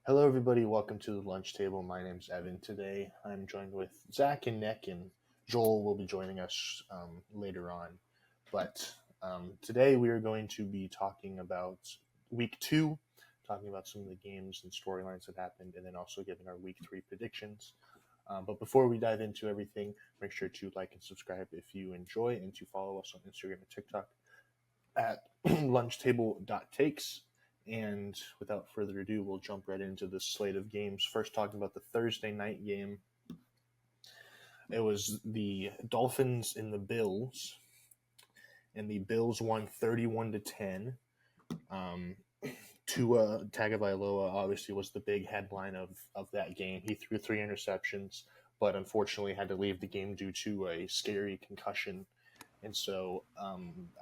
Hello, everybody. Welcome to the lunch table. My name's Evan. Today, I'm joined with Zach and Nick, and Joel will be joining us later on. But today, we are going to be talking about week two, talking about some of the games and storylines that happened, and then also giving our week three predictions. But before we dive into everything, make sure to like and subscribe if you enjoy, and to follow us on Instagram and TikTok at lunchtable.takes. And without further ado, we'll jump right into the slate of games. First, talking about the Thursday night game. It was the Dolphins and the Bills, and the Bills won 31-10. Tua Tagovailoa obviously was the big headline of that game. He threw 3 interceptions, but unfortunately had to leave the game due to a scary concussion. And so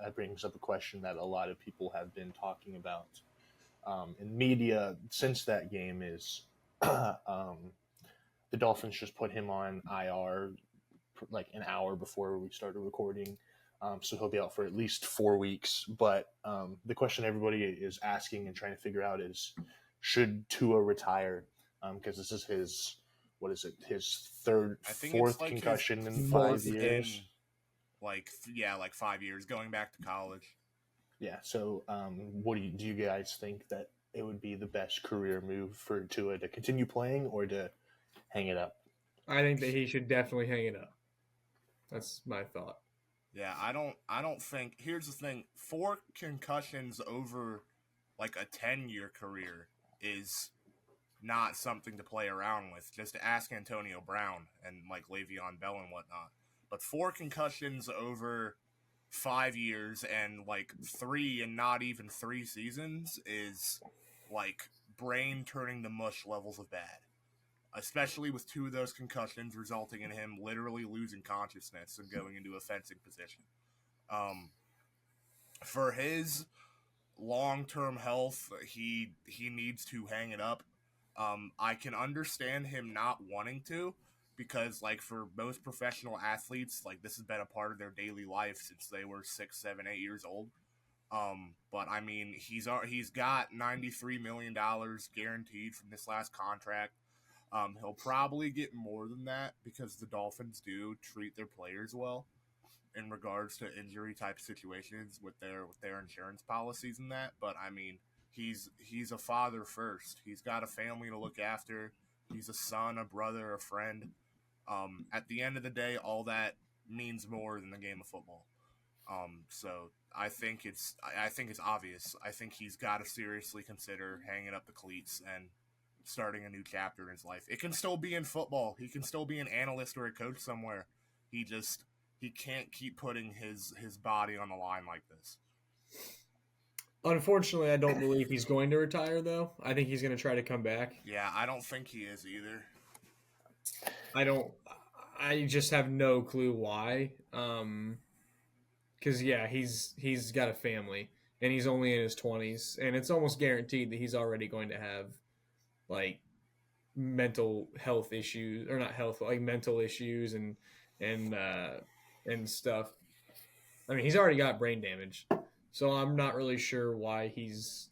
that brings up a question that a lot of people have been talking about in media since that game is the Dolphins just put him on IR like an hour before we started recording. So he'll be out for at least 4 weeks. But the question everybody is asking and trying to figure out is, should Tua retire? Because this is his, what is it, his fourth like concussion in 5 years. Like 5 years, going back to college. Yeah, so what do you guys think that it would be the best career move for Tua to continue playing or to hang it up? I think that he should definitely hang it up. That's my thought. Yeah, I don't think. Here's the thing: 4 concussions over like a 10-year career is not something to play around with. Just ask Antonio Brown and like Le'Veon Bell and whatnot. But 4 concussions over 5 years and like 3 and not even 3 seasons is like brain turning to mush levels of bad. Especially with 2 of those concussions resulting in him literally losing consciousness and going into a fencing position. For his long-term health, he needs to hang it up. I can understand him not wanting to, because like for most professional athletes, like this has been a part of their daily life since they were 6, 7, 8 years old. But I mean, he's got $93 million guaranteed from this last contract. He'll probably get more than that because the Dolphins do treat their players well in regards to injury type situations with their insurance policies and that. But I mean, he's a father first. He's got a family to look after. He's a son, a brother, a friend. At the end of the day, all that means more than the game of football. So I think it's obvious. I think he's got to seriously consider hanging up the cleats and starting a new chapter in his life. It can still be in football. He can still be an analyst or a coach somewhere. He can't keep putting his body on the line like this. Unfortunately, I don't believe he's going to retire, though. I think he's going to try to come back. Yeah, I don't think he is either. I just have no clue why. Because, yeah, he's got a family, and he's only in his 20s, and it's almost guaranteed that he's already going to have, like, mental health issues, or not health, like mental issues and stuff. I mean, he's already got brain damage, so I'm not really sure why he's.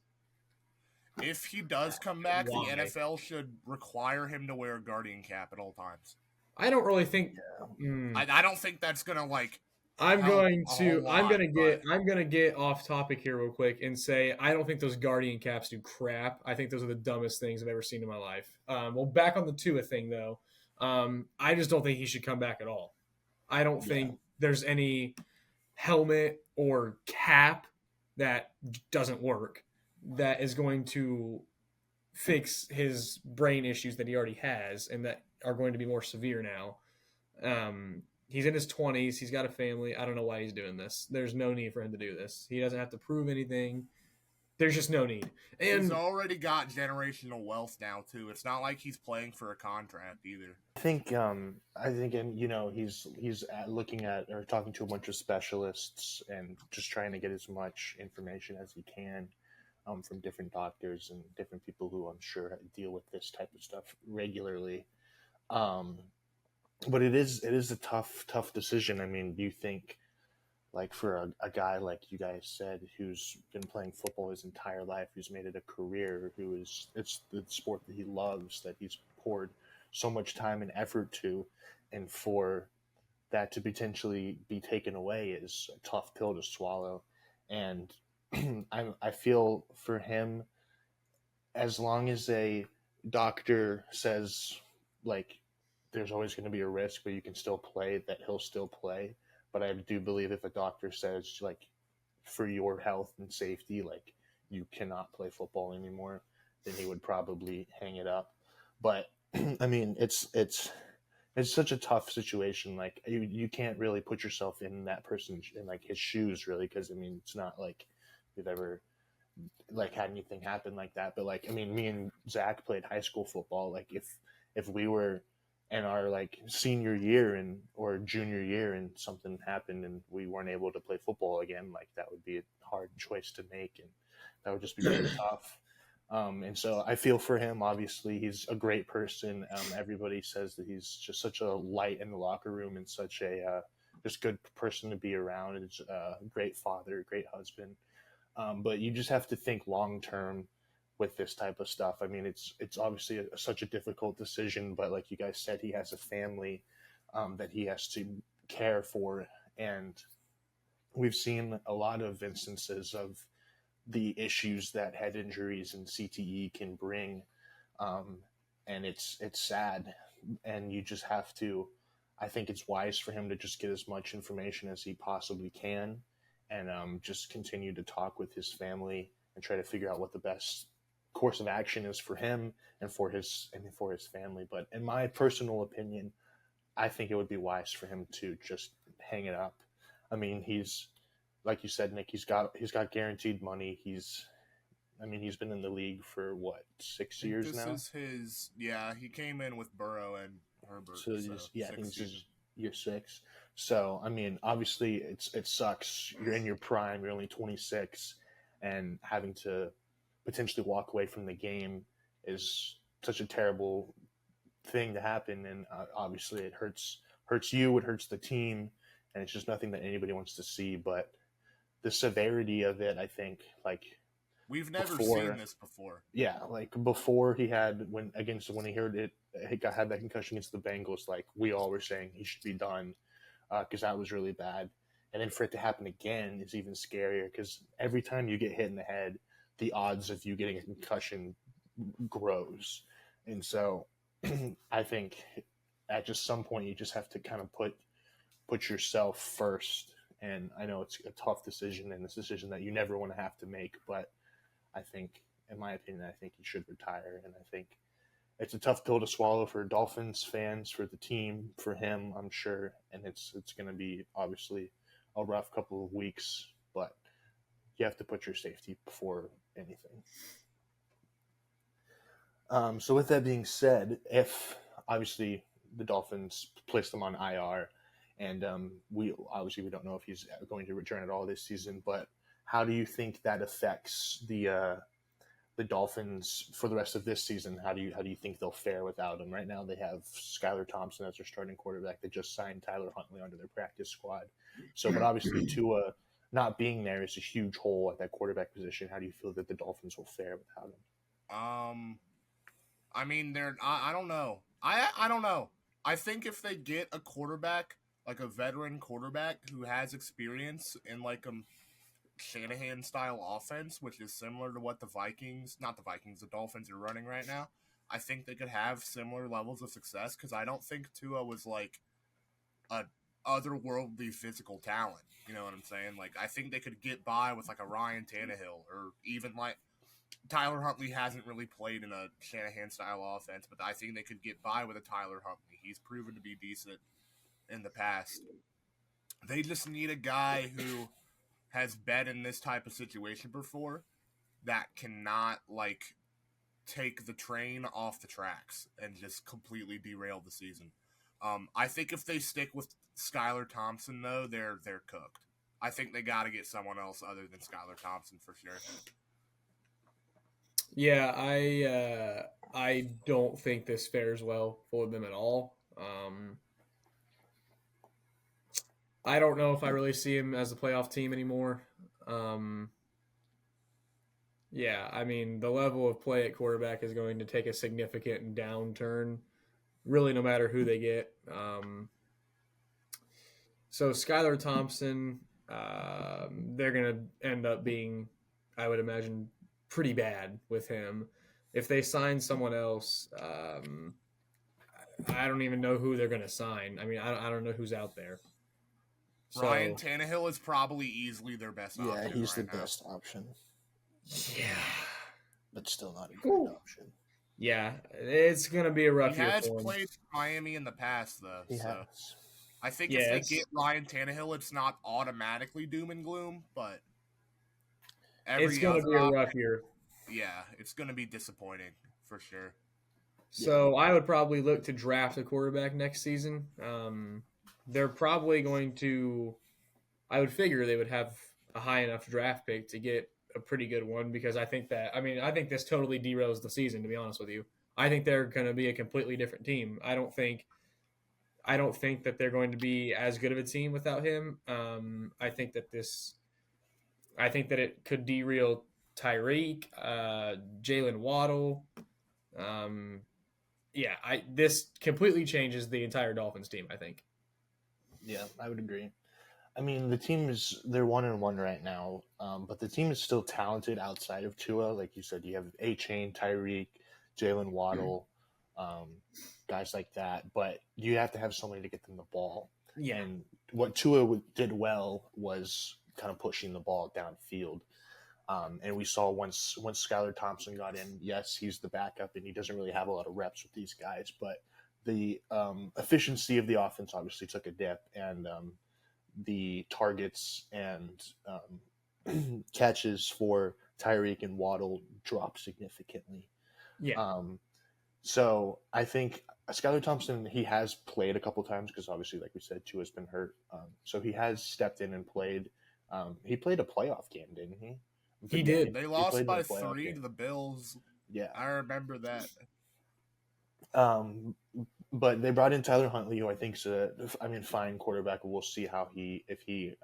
If he does come back, the NFL should require him to wear a Guardian cap at all times. I don't really think. I don't think that's gonna like. I'm gonna get off topic here real quick and say I don't think those Guardian caps do crap. I think those are the dumbest things I've ever seen in my life. Well, back on the Tua thing though, I just don't think he should come back at all. I don't think there's any helmet or cap that doesn't work that is going to fix his brain issues that he already has and that are going to be more severe now. He's in his 20s. He's got a family. I don't know why he's doing this. There's no need for him to do this. He doesn't have to prove anything. There's just no need. And he's already got generational wealth now too. It's not like he's playing for a contract either. I think, and he's looking at or talking to a bunch of specialists and just trying to get as much information as he can from different doctors and different people who I'm sure deal with this type of stuff regularly. But it is a tough decision. I mean, do you think like for a guy like you guys said, who's been playing football his entire life, who's made it a career, it's the sport that he loves, that he's poured so much time and effort to, and for that to potentially be taken away is a tough pill to swallow. And I feel for him, as long as a doctor says like there's always going to be a risk, but you can still play, that he'll still play. But I do believe if a doctor says like for your health and safety, like you cannot play football anymore, then he would probably hang it up. But I mean, it's such a tough situation. Like you can't really put yourself in that person's in like his shoes really, because I mean it's not like we've ever like had anything happen like that. But like I mean, me and Zach played high school football. Like if we were in our like senior year and or junior year and something happened and we weren't able to play football again, like that would be a hard choice to make, and that would just be really tough. And so I feel for him. Obviously, he's a great person. Everybody says that he's just such a light in the locker room and such a just good person to be around. He's a great father, great husband. But you just have to think long term with this type of stuff. I mean, it's obviously such a difficult decision, but like you guys said, he has a family that he has to care for, and we've seen a lot of instances of the issues that head injuries and CTE can bring, um, and it's sad, and you just have to. I think it's wise for him to just get as much information as he possibly can, and just continue to talk with his family and try to figure out what the best course of action is for him and for his family. But in my personal opinion, I think it would be wise for him to just hang it up. I mean, he's like you said, Nick. He's got guaranteed money. He's been in the league for what, 6 years This now. is his. Yeah, he came in with Burrow and Herbert. So yeah, I think this is year 6. So I mean, obviously, it sucks. You're in your prime. You're only 26, and having to potentially walk away from the game is such a terrible thing to happen. And obviously, it hurts you. It hurts the team, and it's just nothing that anybody wants to see. But the severity of it, I think, like we've never before, seen this before. Yeah, like before he had when he heard it, had that concussion against the Bengals. Like we all were saying, he should be done because that was really bad. And then for it to happen again is even scarier because every time you get hit in the head, the odds of you getting a concussion grows. And so I think at just some point you just have to kind of put yourself first. And I know it's a tough decision and it's a decision that you never want to have to make, but I think, in my opinion, I think he should retire. And I think it's a tough pill to swallow for Dolphins fans, for the team, for him, I'm sure. And it's going to be obviously a rough couple of weeks, but you have to put your safety before anything. So with that being said, if obviously the Dolphins placed him on IR, and we don't know if he's going to return at all this season, but how do you think that affects the Dolphins for the rest of this season? How do you think they'll fare without him? Right now, they have Skylar Thompson as their starting quarterback. They just signed Tyler Huntley onto their practice squad. So, but obviously, Tua not being there is a huge hole at that quarterback position. How do you feel that the Dolphins will fare without him? I mean, I don't know. I don't know. I think if they get a quarterback, like a veteran quarterback who has experience in like a Shanahan style offense, which is similar to what the Dolphins are running right now, I think they could have similar levels of success because I don't think Tua was like a otherworldly physical talent. You know what I'm saying? Like, I think they could get by with like a Ryan Tannehill or even like Tyler Huntley hasn't really played in a Shanahan style offense, but I think they could get by with a Tyler Huntley. He's proven to be decent in the past. They just need a guy who has been in this type of situation before that cannot like take the train off the tracks and just completely derail the season. I think if they stick with Skylar Thompson though, they're cooked. I think they got to get someone else other than Skylar Thompson for sure. Yeah, I don't think this fares well for them at all. I don't know if I really see him as a playoff team anymore. Yeah, I mean, the level of play at quarterback is going to take a significant downturn, really, no matter who they get. So Skylar Thompson, they're going to end up being, I would imagine, pretty bad with him. If they sign someone else, I don't even know who they're going to sign. I mean, I don't know who's out there. So, Ryan Tannehill is probably easily their best option. Yeah, he's right the now. best option. Yeah. But still not a great option. Yeah, it's going to be a rough year for him. He has played Miami in the past, though. He so. has. I think if they get Ryan Tannehill, it's not automatically doom and gloom, but it's going to be a rough year. Yeah, it's going to be disappointing for sure. So I would probably look to draft a quarterback next season. They're probably going to – I would figure they would have a high enough draft pick to get a pretty good one because I think this totally derails the season, to be honest with you. I think they're going to be a completely different team. I don't think that they're going to be as good of a team without him. I think that it could derail Tyreek, Jalen Waddle. This completely changes the entire Dolphins team, I think. Yeah, I would agree. I mean, they're 1-1 right now, but the team is still talented outside of Tua. Like you said, you have A-Chain, Tyreek, Jalen Waddle, guys like that. But you have to have somebody to get them the ball. Yeah. And what Tua did well was kind of pushing the ball downfield. And we saw once Skylar Thompson got in, yes, he's the backup, and he doesn't really have a lot of reps with these guys. But the efficiency of the offense obviously took a dip, and the targets and catches for Tyreek and Waddle dropped significantly. Yeah. So I think Skylar Thompson, he has played a couple times because obviously, like we said, Tua's been hurt. So he has stepped in and played. He played a playoff game, didn't he? He did. They lost by 3 to the Bills. Yeah. I remember that. But they brought in Tyler Huntley, who I think is fine quarterback. We'll see how if he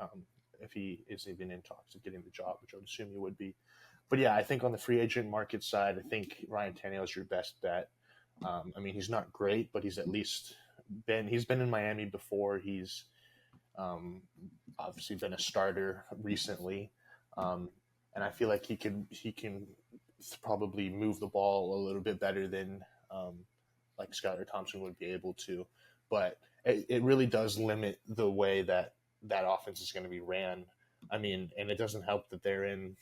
is even in talks of getting the job, which I would assume he would be. But yeah, I think on the free agent market side, I think Ryan Tannehill is your best bet. I mean, he's not great, but he's at least he's been in Miami before. He's obviously been a starter recently. And I feel like he can probably move the ball a little bit better than like Skylar Thompson would be able to. But it really does limit the way that offense is going to be ran. I mean, and it doesn't help that they're in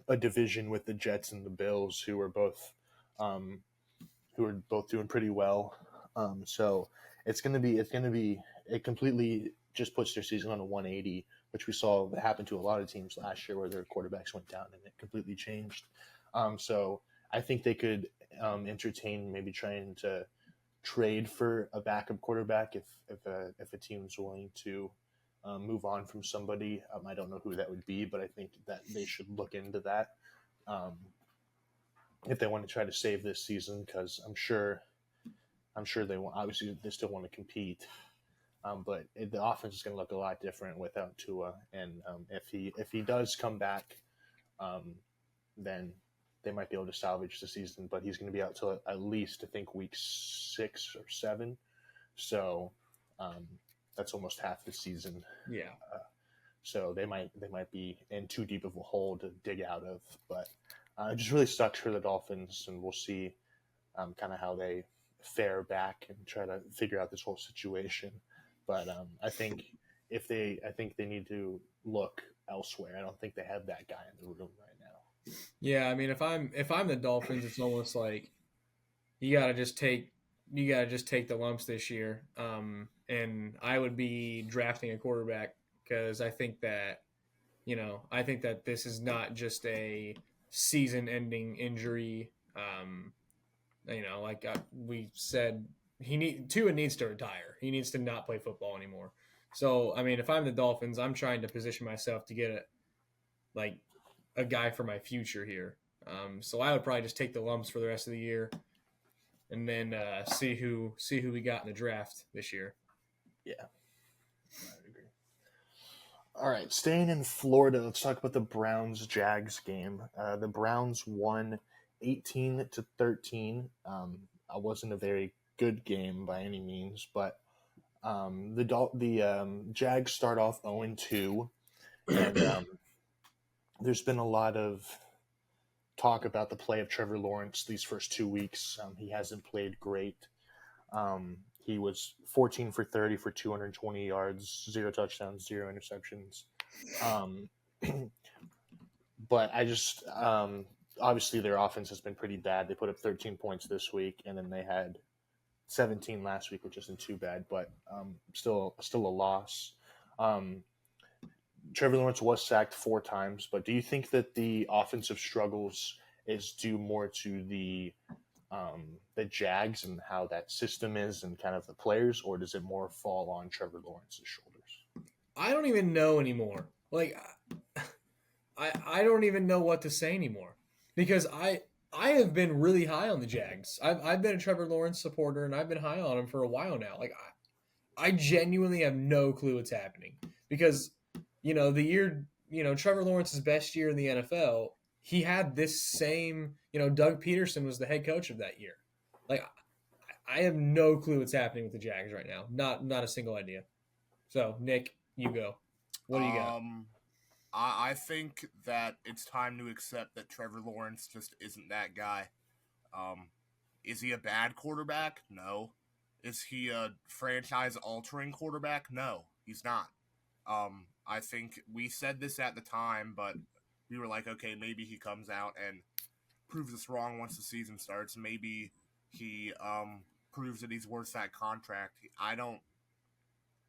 a division with the Jets and the Bills, who are both doing pretty well. So it completely just puts their season on a 180, which we saw happen to a lot of teams last year where their quarterbacks went down and it completely changed. So I think they could entertain maybe trying to trade for a backup quarterback if a team's willing to move on from somebody. I don't know who that would be, but I think that they should look into that if they want to try to save this season, because I'm sure they want. Obviously, they still want to compete. But the offense is going to look a lot different without Tua, and if he does come back, then they might be able to salvage the season. But he's going to be out till at least I think week 6 or 7, so that's almost half the season. Yeah. So they might be in too deep of a hole to dig out of, but it just really sucks for the Dolphins, and we'll see kind of how they fare back and try to figure out this whole situation. But I think they need to look elsewhere. I don't think they have that guy in the room right now. Yeah, I mean, if I'm the Dolphins, it's almost like you gotta just take the lumps this year. And I would be drafting a quarterback because I think that this is not just a season-ending injury. We said. Tua needs to retire. He needs to not play football anymore. So, I mean, if I'm the Dolphins, I'm trying to position myself to get a guy for my future here. So I would probably just take the lumps for the rest of the year, and then see who we got in the draft this year. Yeah, I agree. All right, staying in Florida, let's talk about the Browns Jags game. The Browns won 18-13. It wasn't a very good game by any means, but the Jags start off 0-2, and there's been a lot of talk about the play of Trevor Lawrence these first 2 weeks. He hasn't played great. He was 14 for 30 for 220 yards, 0 touchdowns, 0 interceptions. Um, but I just obviously their offense has been pretty bad. They put up 13 points this week, and then they had 17 last week, which isn't too bad, but still a loss. Trevor Lawrence was sacked 4 times, but do you think that the offensive struggles is due more to the Jags and how that system is and kind of the players, or does it more fall on Trevor Lawrence's shoulders? I don't even know anymore. Like, I don't even know what to say anymore because I have been really high on the Jags. I've been a Trevor Lawrence supporter and I've been high on him for a while now. Like, I genuinely have no clue what's happening because, the year, Trevor Lawrence's best year in the NFL, he had this same, Doug Peterson was the head coach of that year. Like, I have no clue what's happening with the Jags right now. Not a single idea. So, Nick, you go. What do you got? I think that it's time to accept that Trevor Lawrence just isn't that guy. Is he a bad quarterback? No. Is he a franchise-altering quarterback? No, he's not. I think we said this at the time, but we were like, okay, maybe he comes out and proves us wrong once the season starts. Maybe he proves that he's worth that contract.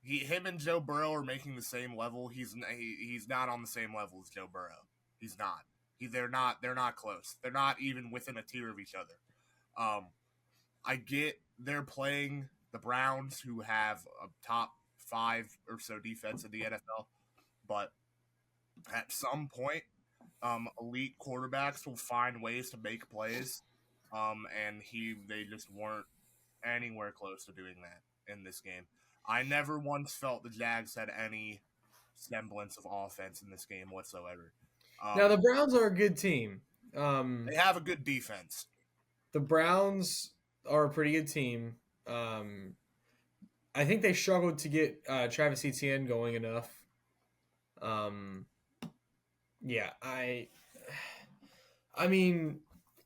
Him and Joe Burrow are making the same level. He's not on the same level as Joe Burrow. He's not. They're not close. They're not even within a tier of each other. I get they're playing the Browns, who have a top 5 or so defense in the NFL, but at some point, elite quarterbacks will find ways to make plays, and they just weren't anywhere close to doing that in this game. I never once felt the Jags had any semblance of offense in this game whatsoever. Now, the Browns are a good team. They have a good defense. The Browns are a pretty good team. I think they struggled to get Travis Etienne going enough. Yeah, I mean,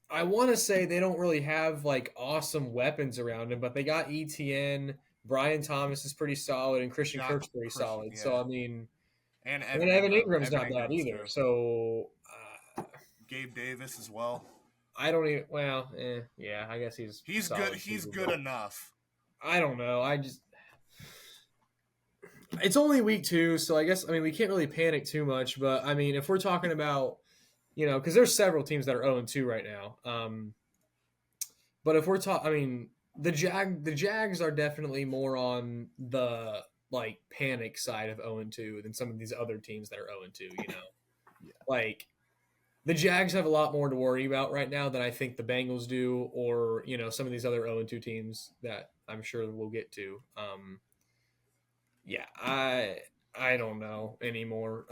I want to say they don't really have like awesome weapons around him, but they got Etienne. Brian Thomas is pretty solid, and Christian Kirk's pretty solid. Yeah. So I mean, and Evan Ingram's not bad either. Too. So Gabe Davis as well. I don't even. Well, yeah, I guess he's good. He's good enough. I don't know. It's only week 2, so I guess we can't really panic too much. But I mean, if we're talking about, because there's several teams that are 0-2 right now. But if we're talking, the Jags are definitely more on the like panic side of 0-2 than some of these other teams that are 0-2. Yeah. Like the Jags have a lot more to worry about right now than I think the Bengals do, or some of these other 0-2 teams that I'm sure we'll get to. Yeah, I don't know anymore.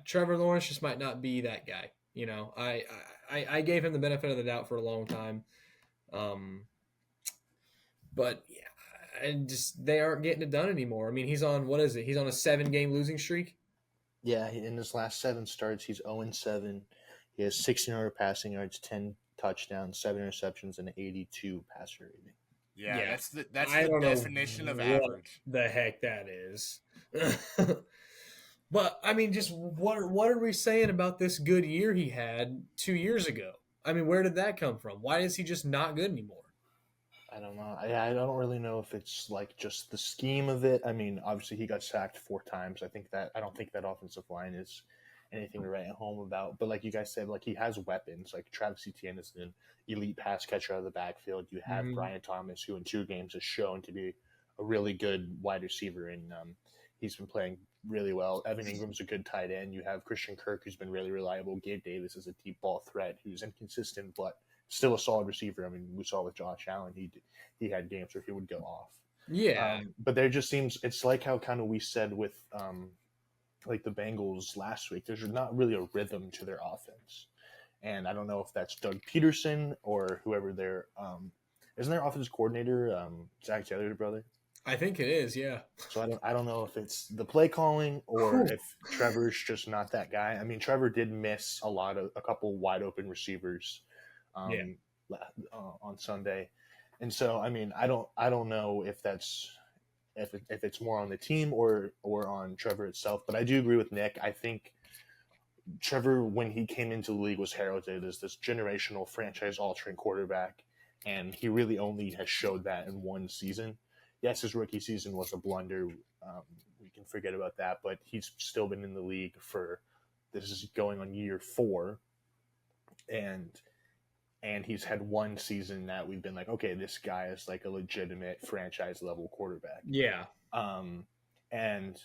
Trevor Lawrence just might not be that guy. I gave him the benefit of the doubt for a long time. But yeah, they aren't getting it done anymore. I mean, he's on, what is it? He's on a 7-game losing streak. Yeah, in his last 7 starts, he's 0-7. He has 1,600 passing yards, 10 touchdowns, 7 interceptions, and 82 passer rating. Yeah, that's the definition of average. The heck that is. But I mean, just what are we saying about this good year he had 2 years ago? I mean, where did that come from? Why is he just not good anymore? I don't know. I don't really know if it's like just the scheme of it. I mean, obviously he got sacked 4 times. I don't think that offensive line is anything to write home about. But like you guys said, like he has weapons. Like Travis Etienne is an elite pass catcher out of the backfield. You have Brian Thomas, who in 2 games has shown to be a really good wide receiver, and he's been playing really well. Evan Ingram's a good tight end. You have Christian Kirk, who's been really reliable. Gabe Davis is a deep ball threat who's inconsistent, but still a solid receiver. I mean, we saw with Josh Allen, he had games where he would go off. Yeah. But there just seems, it's like how kind of we said with like the Bengals last week, there's not really a rhythm to their offense. And I don't know if that's Doug Peterson or whoever their isn't their offensive coordinator Zach Taylor's brother? I think it is, yeah. So I don't know if it's the play calling or if Trevor's just not that guy. I mean, Trevor did miss a couple wide open receivers on Sunday, and so I mean, I don't know if that's if it's more on the team or on Trevor itself. But I do agree with Nick. I think Trevor, when he came into the league, was heralded as this generational franchise-altering quarterback, and he really only has showed that in one season. Yes, his rookie season was a blunder. We can forget about that, but he's still been in the league this is going on year 4, and he's had one season that we've been like, okay, this guy is like a legitimate franchise-level quarterback. Yeah. And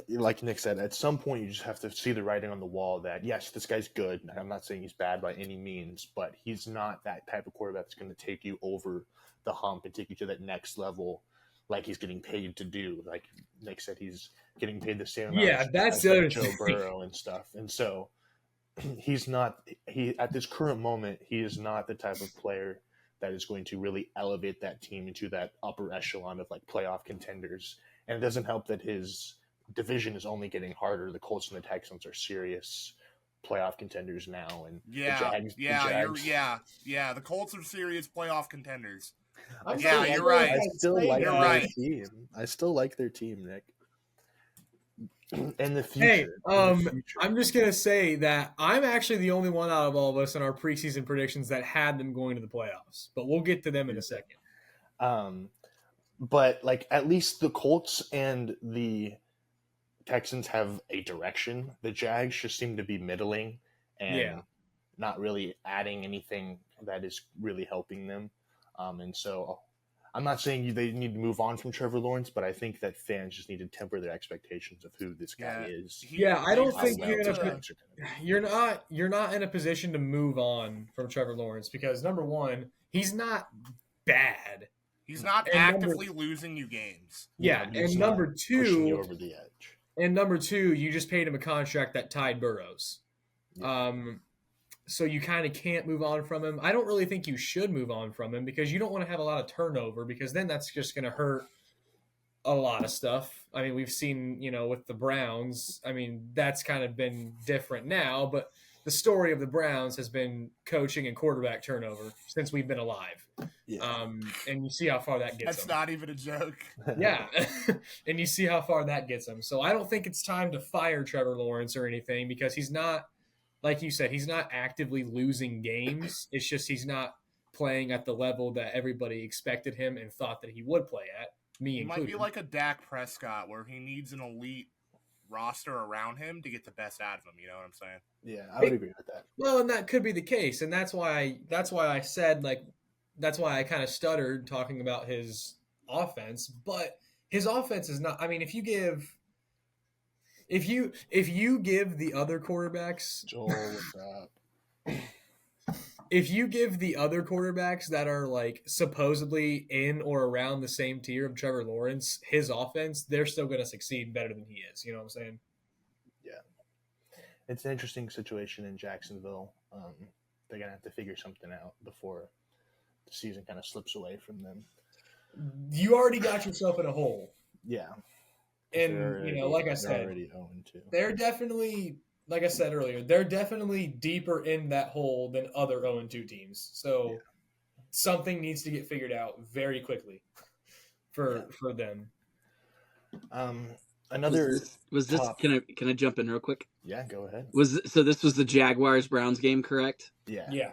like Nick said, at some point you just have to see the writing on the wall that, yes, this guy's good. I'm not saying he's bad by any means, but he's not that type of quarterback that's going to take you over the hump and take you to that next level like he's getting paid to do. Like Nick said, he's getting paid the same amount that's the other Joe thing. Burrow and stuff. And so at this current moment, he is not the type of player that is going to really elevate that team into that upper echelon of like playoff contenders. And it doesn't help that his division is only getting harder. The Colts and the Texans are serious playoff contenders now, and the Jags. The Colts are serious playoff contenders. You're right. I still like their right. team. I still like their team, Nick. In the future. I'm just gonna say that I'm actually the only one out of all of us in our preseason predictions that had them going to the playoffs, but we'll get to them in a second. But like at least the Colts and the Texans have a direction. The Jags just seem to be middling and not really adding anything that is really helping them. And so I'm not saying they need to move on from Trevor Lawrence, but I think that fans just need to temper their expectations of who this guy is. I don't think you're not in a position to move on from Trevor Lawrence because number one, he's not bad. He's not actively losing you games. Yeah, and number two, pushing you over the edge. And number two, you just paid him a contract that tied Burrow's. Yeah. So you kind of can't move on from him. I don't really think you should move on from him because you don't want to have a lot of turnover because then that's just going to hurt a lot of stuff. I mean, we've seen, with the Browns, I mean, that's kind of been different now, but the story of the Browns has been coaching and quarterback turnover since we've been alive. Yeah. And you see how far that gets them. That's not even a joke. Yeah. And you see how far that gets them. So I don't think it's time to fire Trevor Lawrence or anything because he's not, like you said, he's not actively losing games. It's just he's not playing at the level that everybody expected him and thought that he would play at, me included. He might be like a Dak Prescott where he needs an elite roster around him to get the best out of him. You know what I'm saying? Yeah, I would agree with that. Well, and that could be the case, and that's why I said that's why I kind of stuttered talking about his offense. But his offense is not. I mean, if you give the other quarterbacks, Joel, what's up? If you give the other quarterbacks that are like supposedly in or around the same tier of Trevor Lawrence his offense, they're still going to succeed better than he is. You know what I'm saying? Yeah. It's an interesting situation in Jacksonville. They're going to have to figure something out before the season kind of slips away from them. You already got yourself in a hole. Yeah. And, like I said, they're definitely, like I said earlier, they're definitely deeper in that hole than other 0-2 teams. So something needs to get figured out very quickly for them. Another was this can I jump in real quick? Yeah, go ahead. This was the Jaguars-Browns game, correct? Yeah.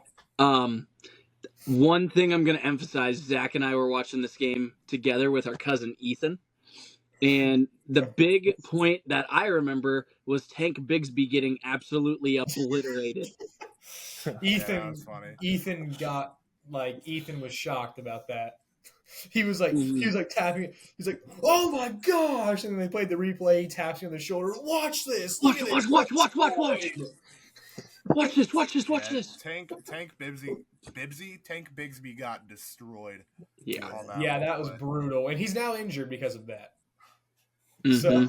One thing I'm going to emphasize, Zach and I were watching this game together with our cousin Ethan. And the big point that I remember was Tank Bigsby getting absolutely obliterated. Ethan was shocked about that. He was tapping. He's like, "Oh my gosh!" And then they played the replay. He taps me on the shoulder. Watch this. Watch. Watch this. Tank Bigsby got destroyed. Yeah. That was brutal, and he's now injured because of that. Mm-hmm. So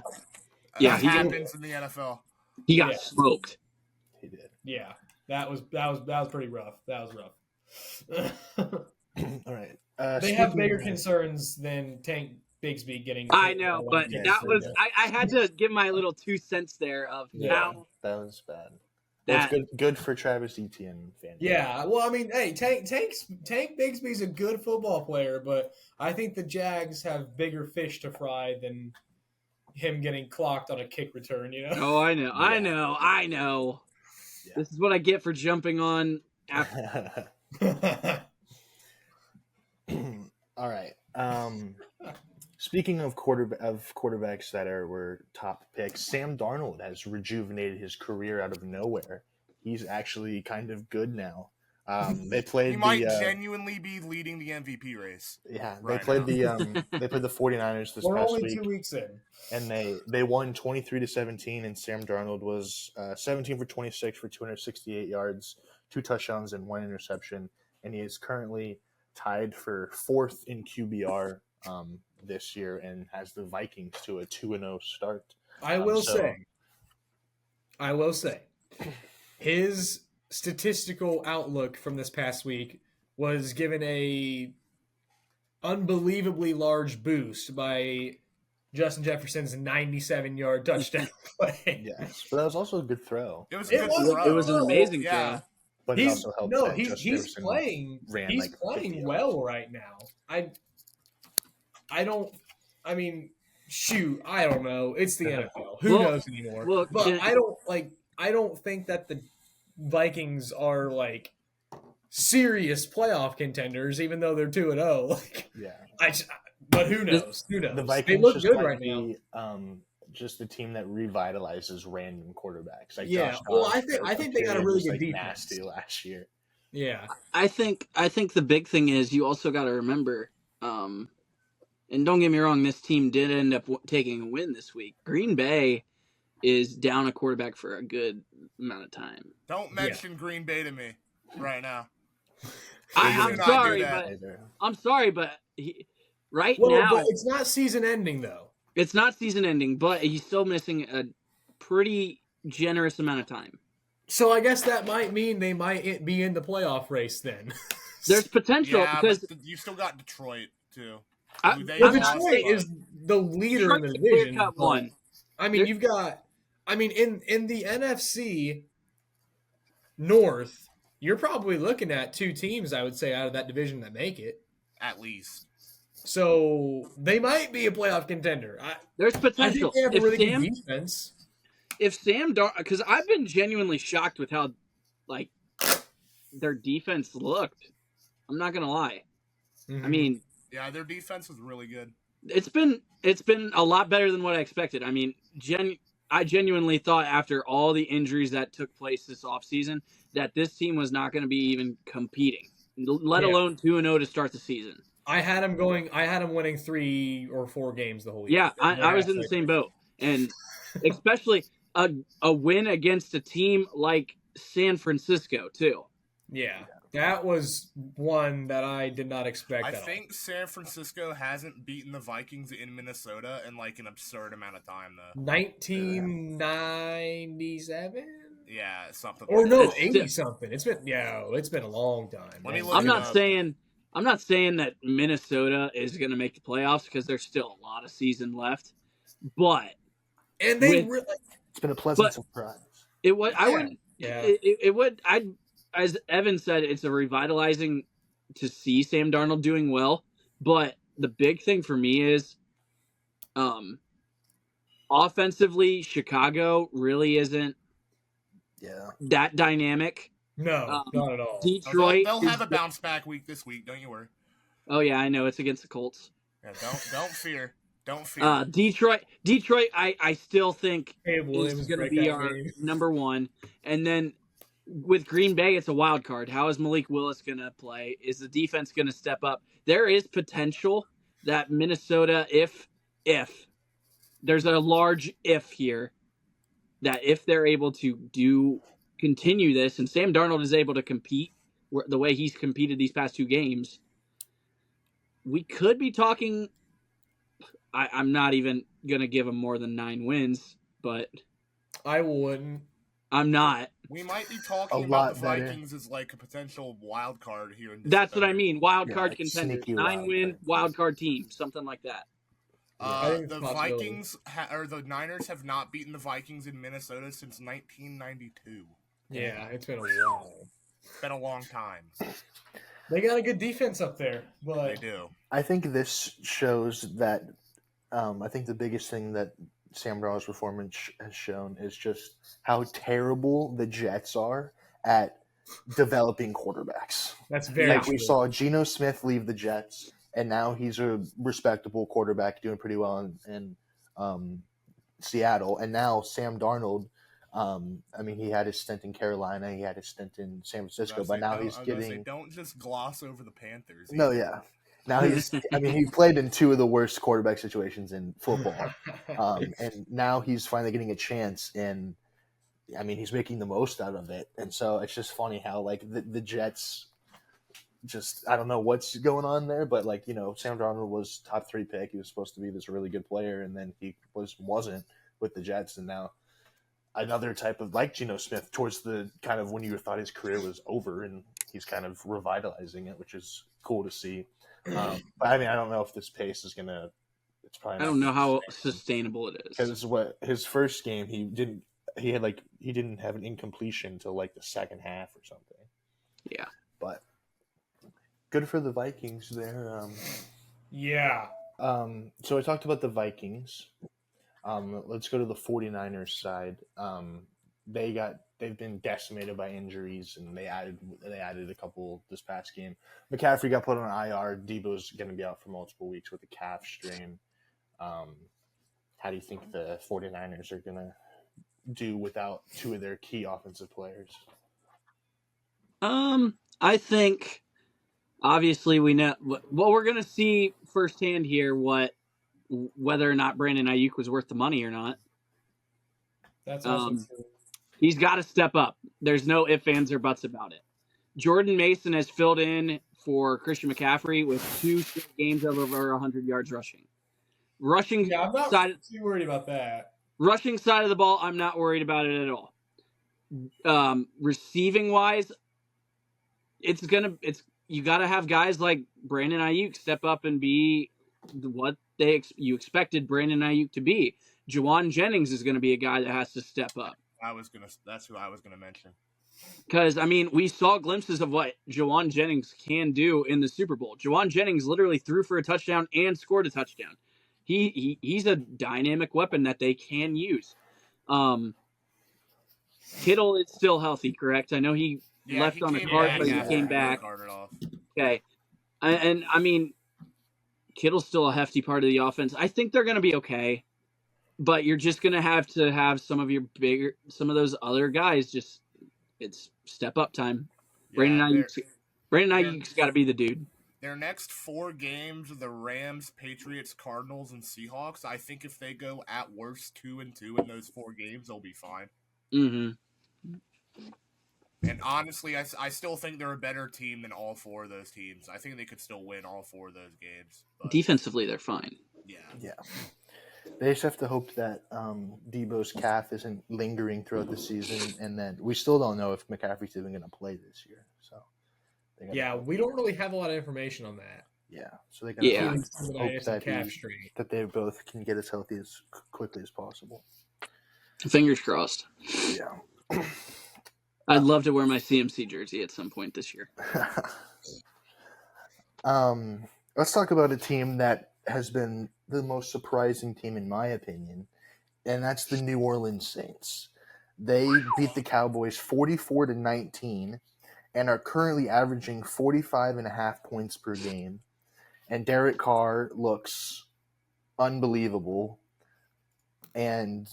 that happens in the NFL. He got smoked. He did. Yeah, that was pretty rough. That was rough. All right. They have bigger concerns than Tank Bigsby getting. I know, but that was I had to give my little 2 cents there of how that was bad. It's good for Travis Etienne fan. Yeah, well, I mean, hey, Tank Bigsby's a good football player, but I think the Jags have bigger fish to fry than him getting clocked on a kick return. You know? Oh, I know. Yeah. This is what I get for jumping on. After. All right. Speaking of quarterbacks that were top picks, Sam Darnold has rejuvenated his career out of nowhere. He's actually kind of good now. They played. He might genuinely be leading the MVP race. Yeah, they played the 49ers this past week. We're only 2 weeks in, and they won 23-17. And Sam Darnold was 17 for 26 for 268 yards, 2 touchdowns, and 1 interception. And he is currently tied for 4th in QBR this year and has the Vikings to a 2-0 start. I will say, his statistical outlook from this past week was given a unbelievably large boost by Justin Jefferson's 97-yard touchdown play. Yes, but that was also a good throw. It was an amazing throw. But it also helped he's playing well right now. I don't know. It's the NFL. Who knows anymore? Look, but I don't think that the Vikings are like serious playoff contenders, even though they're 2-0. But who knows? The Vikings they look good right now. Just a team that revitalizes random quarterbacks. Like I think they got a really good defense. Nasty last year. Yeah, I think the big thing is you also got to remember, and don't get me wrong, this team did end up taking a win this week. Green Bay is down a quarterback for a good amount of time. Don't mention Green Bay to me right now. I'm sorry, but now but it's not season ending though. It's not season ending, but he's still missing a pretty generous amount of time. So I guess that might mean they might be in the playoff race then. There's potential because you still got Detroit too. Detroit is the leader in the division. One. I mean, you've got. I mean, in the NFC North, you're probably looking at 2 teams, I would say, out of that division that make it. At least. So they might be a playoff contender. There's potential. I think they have a really good defense. If Sam Darnold, because I've been genuinely shocked with how, their defense looked. I'm not gonna lie. Mm-hmm. I mean, yeah, their defense was really good. It's been a lot better than what I expected. I mean, I genuinely thought after all the injuries that took place this offseason that this team was not going to be even competing, let alone 2-0 to start the season. I had him winning 3 or 4 games the whole year. Yeah, I was in the same boat. And especially a win against a team like San Francisco, too. Yeah, that was one that I did not expect. I think San Francisco hasn't beaten the Vikings in Minnesota in an absurd amount of time, though. 1997? Yeah, something. Or no, 80-something. It's been a long time. I'm not saying that Minnesota is going to make the playoffs because there's still a lot of season left, but it's been a pleasant surprise. It would. I wouldn't. Yeah. It would. As Evan said, it's a revitalizing to see Sam Darnold doing well. But the big thing for me is, offensively, Chicago really isn't that dynamic. No, not at all. Detroit, they'll have a bounce back week this week. Don't you worry. Oh yeah, I know it's against the Colts. Yeah, don't fear. Don't fear. Detroit. I still think is going to be our number 1, and then. With Green Bay, it's a wild card. How is Malik Willis going to play? Is the defense going to step up? There is potential that Minnesota, if there's a large if here, that if they're able to do continue this, and Sam Darnold is able to compete the way he's competed these past 2 games, we could be talking. I'm not even going to give him more than 9 wins, but I wouldn't. I'm not. We might be talking A about lot the better. Vikings as like a potential wild card here in That's what I December. mean. Wild card like contenders. sneaky 9-win wild card team. Something like that. I think it's The a possibility. Vikings or the Niners have not beaten the Vikings in Minnesota since 1992. Yeah, it's been a while. It's been a long time. They got a good defense up there, They but do. I think this shows that I think the biggest thing that Sam Darnold's performance has shown is just how terrible the Jets are at developing quarterbacks. that's very Like true. we saw Geno Smith leave the Jets, and now he's a respectable quarterback doing pretty well in Seattle. And now Sam Darnold, I mean, he had his stint in Carolina, he had his stint in San Francisco, but now he's getting. Don't just gloss over the Panthers. No, yeah. Now he's. I mean, he played in 2 of the worst quarterback situations in football, and now he's finally getting a chance. And I mean, he's making the most out of it. And so it's just funny how like the Jets. Just I don't know what's going on there, but like Sam Darnold was top 3 pick. He was supposed to be this really good player, and then he wasn't with the Jets, and now another type of like Geno Smith towards the kind of when you thought his career was over, and he's kind of revitalizing it, which is cool to see. But I mean, I don't know if this pace is gonna. It's probably. I don't know how sustainable it is. Because what his first game he didn't have an incompletion until like the second half or something. Yeah, but good for the Vikings there. Yeah. So I talked about the Vikings. Let's go to the 49ers side. They've been decimated by injuries, and they added a couple this past game. McCaffrey got put on IR. Debo's going to be out for multiple weeks with a calf strain. How do you think the 49ers are going to do without 2 of their key offensive players? I think obviously we know we're going to see firsthand here whether or not Brandon Ayuk was worth the money or not. That's also true. He's got to step up. There's no ifs, ands, or buts about it. Jordan Mason has filled in for Christian McCaffrey with 2 games of over 100 yards rushing. Yeah, I'm not too worried about that. Rushing side of the ball, I'm not worried about it at all. Receiving wise, you got to have guys like Brandon Ayuk step up and be what you expected Brandon Ayuk to be. Juwan Jennings is going to be a guy that has to step up. That's who I was gonna mention. Because I mean, we saw glimpses of what Juwan Jennings can do in the Super Bowl. Juwan Jennings literally threw for a touchdown and scored a touchdown. He's a dynamic weapon that they can use. Kittle is still healthy, correct? I know he left on a cart, but he came back. Okay, and I mean, Kittle's still a hefty part of the offense. I think they're going to be okay. But you're just going to have some of those other guys it's step up time. Yeah, Brandon Ayuk's got to be the dude. Their next 4 games are the Rams, Patriots, Cardinals, and Seahawks. I think if they go at worst 2-2 in those 4 games, they'll be fine. Mm-hmm. And honestly, I still think they're a better team than all 4 of those teams. I think they could still win all 4 of those games. But defensively, they're fine. Yeah. They just have to hope that Debo's calf isn't lingering throughout the season, and then we still don't know if McCaffrey's even going to play this year. So, we don't really have a lot of information on that. Yeah, so they got to hope that they both can get as healthy as quickly as possible. Fingers crossed. Yeah, I'd love to wear my CMC jersey at some point this year. Let's talk about a team that has been the most surprising team in my opinion, and that's the New Orleans Saints. They beat the Cowboys 44-19 and are currently averaging 45.5 points per game. And Derek Carr looks unbelievable. And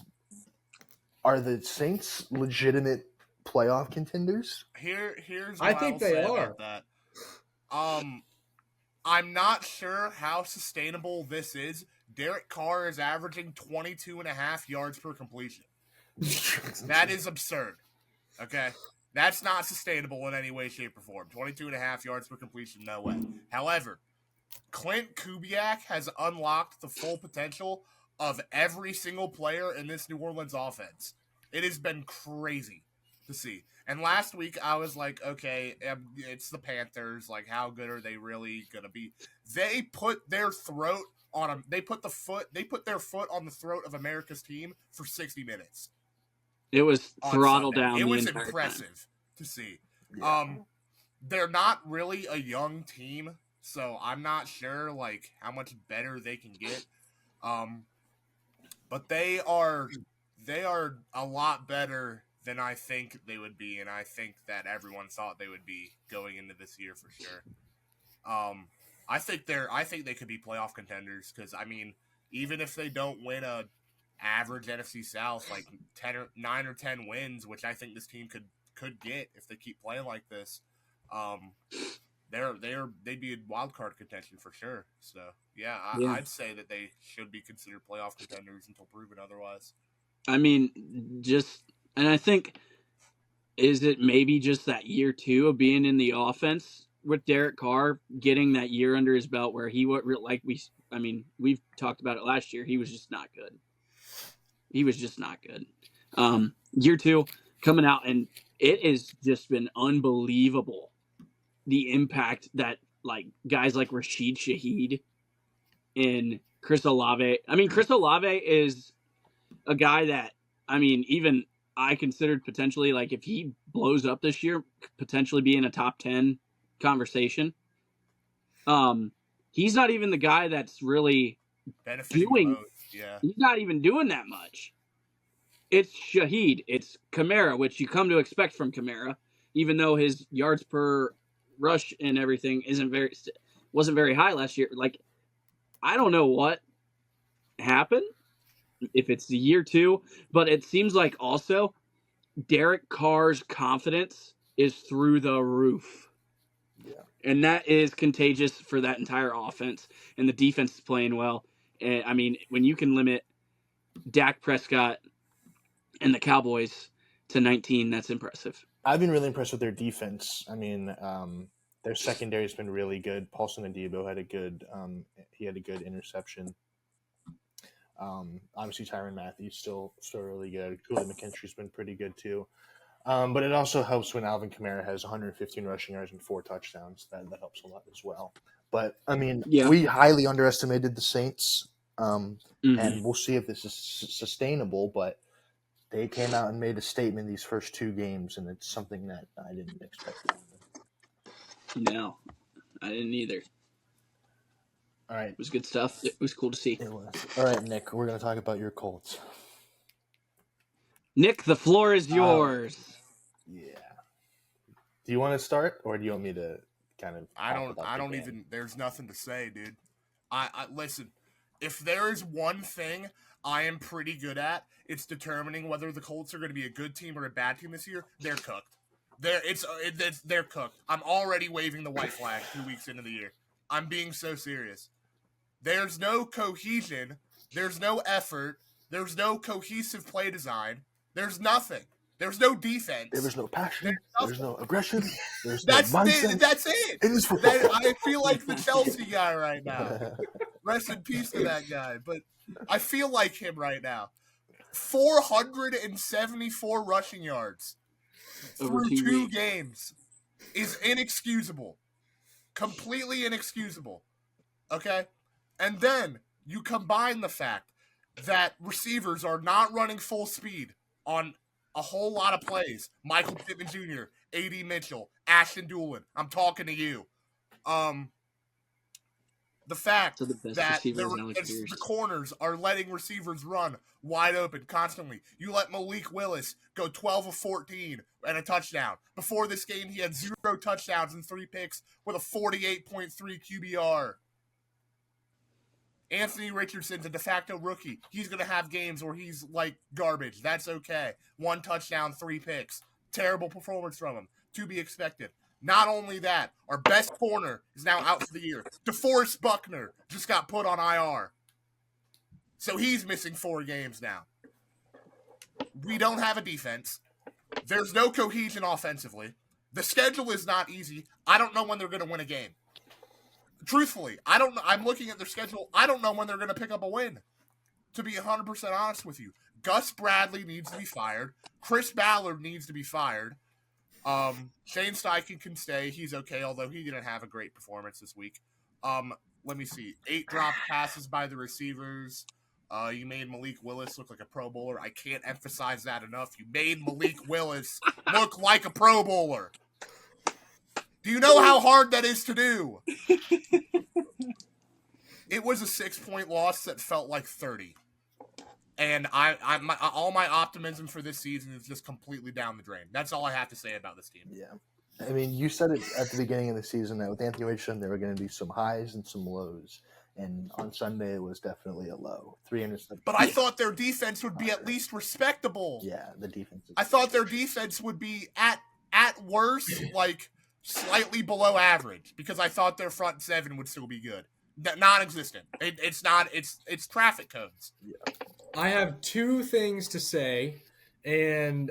are the Saints legitimate playoff contenders? Here's what I think they are. About that. I'm not sure how sustainable this is. Derek Carr is averaging 22.5 yards per completion. That is absurd. Okay? That's not sustainable in any way, shape, or form. 22.5 yards per completion, no way. However, Clint Kubiak has unlocked the full potential of every single player in this New Orleans offense. It has been crazy to see. And last week, I was like, okay, it's the Panthers. Like, how good are they really gonna be? They put their throat on them. They put their foot on the throat of America's team for 60 minutes. It was throttled down. It was impressive time to see. Yeah. They're not really a young team, so I'm not sure like how much better they can get. But they are a lot better than I think they would be, and I think that everyone thought they would be going into this year for sure. I think they could be playoff contenders because I mean, even if they don't win a average NFC South, like 9 or 10 wins, which I think this team could get if they keep playing like this, they'd be in wild card contention for sure. So yeah, I'd say that they should be considered playoff contenders until proven otherwise. I mean, and I think, is it maybe just that year 2 of being in the offense with Derek Carr, getting that year under his belt where he we've talked about it last year. He was just not good. Year 2 coming out, and it has just been unbelievable. The impact that like guys like Rashid Shaheed and Chris Olave. I mean, Chris Olave is a guy that, I mean, even I considered potentially, like, if he blows up this year, potentially be in a top 10 conversation. He's not even the guy that's really doing. Yeah. He's not even doing that much. It's Shaheed. It's Kamara, which you come to expect from Kamara, even though his yards per rush and everything wasn't very high last year. Like, I don't know what happened, if it's the year 2, but it seems like also Derek Carr's confidence is through the roof. Yeah. And that is contagious for that entire offense, and the defense is playing well. And I mean, when you can limit Dak Prescott and the Cowboys to 19, that's impressive. I've been really impressed with their defense. I mean, their secondary has been really good. Paulson Adebo had a good interception. Obviously, Tyrann Mathieu still really good. Kool-Aid McKinstry's been pretty good too. But it also helps when Alvin Kamara has 115 rushing yards and 4 touchdowns. That helps a lot as well. But I mean, we highly underestimated the Saints, and we'll see if this is sustainable. But they came out and made a statement these first 2 games, and it's something that I didn't expect. No, I didn't either. All right. It was good stuff. It was cool to see. It was. All right, Nick, we're going to talk about your Colts. Nick, the floor is yours. Yeah. Do you want to start, or do you want me to kind of? I don't even. There's nothing to say, dude. I listen. If there is one thing I am pretty good at, it's determining whether the Colts are going to be a good team or a bad team this year. They're cooked. They're cooked. I'm already waving the white flag 2 weeks into the year. I'm being so serious. There's no cohesion. There's no effort. There's no cohesive play design. There's nothing. There's no defense. There's no passion. There's no aggression. There's no mindset. That's it. It is I feel like the Chelsea guy right now. Rest in peace to that guy. But I feel like him right now. 474 rushing yards through 2 games is inexcusable. Completely inexcusable. Okay? And then you combine the fact that receivers are not running full speed on a whole lot of plays. Michael Pittman Jr., A.D. Mitchell, Ashton Doolin. I'm talking to you. The fact that the corners are letting receivers run wide open constantly. You let Malik Willis go 12 of 14 and a touchdown. Before this game, he had 0 touchdowns and 3 picks with a 48.3 QBR. Anthony Richardson's a de facto rookie. He's going to have games where he's like garbage. That's okay. 1 touchdown, 3 picks. Terrible performance from him. To be expected. Not only that, our best corner is now out for the year. DeForest Buckner just got put on IR. So he's missing 4 games now. We don't have a defense. There's no cohesion offensively. The schedule is not easy. I don't know when they're going to win a game. Truthfully, I don't know. I'm looking at their schedule. I don't know when they're going to pick up a win. To be 100% honest with you, Gus Bradley needs to be fired. Chris Ballard needs to be fired. Shane Steichen can stay. He's okay, although he didn't have a great performance this week. Let me see. 8 dropped passes by the receivers. You made Malik Willis look like a Pro Bowler. I can't emphasize that enough. You made Malik Willis look like a Pro Bowler. Do you know how hard that is to do? It was a 6-point loss that felt like 30. And all my optimism for this season is just completely down the drain. That's all I have to say about this team. Yeah. I mean, you said it at the beginning of the season that with Anthony Richardson, there were going to be some highs and some lows. And on Sunday, it was definitely a low. 300. But I thought their defense would be at least respectable. Yeah, the defense. I thought their defense would be at worst like slightly below average because I thought their front seven would still be good. Non-existent. It's not. It's traffic cones. Yeah. I have 2 things to say, and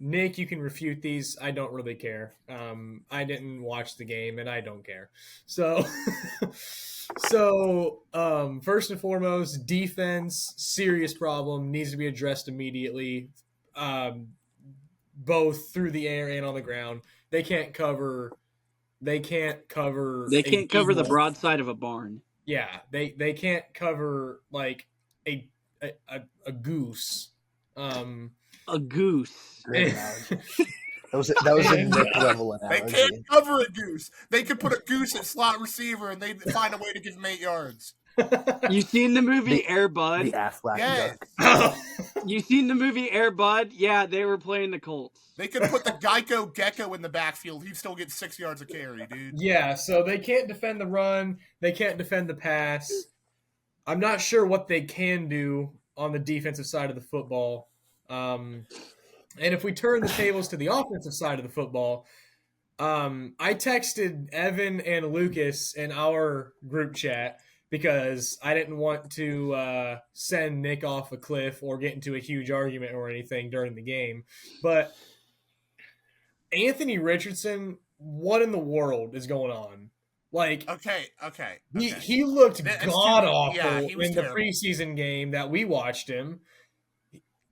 Nick, you can refute these. I don't really care. I didn't watch the game, and I don't care. So, first and foremost, defense, serious problem, needs to be addressed immediately, both through the air and on the ground. They can't cover. They can't cover the broadside of a barn. Yeah, they can't cover like a goose. A goose. Great analogy. That was a Nick level analogy. They can't cover a goose. They could put a goose at slot receiver and they'd find a way to give him 8 yards. You seen the movie Air Bud? The Aflac Yes. duck. You seen the movie Air Bud? Yeah, they were playing the Colts. They could put the Geico Gecko in the backfield. He'd still get 6 yards a carry, dude. Yeah, so they can't defend the run. They can't defend the pass. I'm not sure what they can do on the defensive side of the football. And if we turn the tables to the offensive side of the football, I texted Evan and Lucas in our group chat because I didn't want to send Nick off a cliff or get into a huge argument or anything during the game. But Anthony Richardson, what in the world is going on? Like, Okay. he looked god awful Yeah, he was in the terrible. preseason game that we watched him.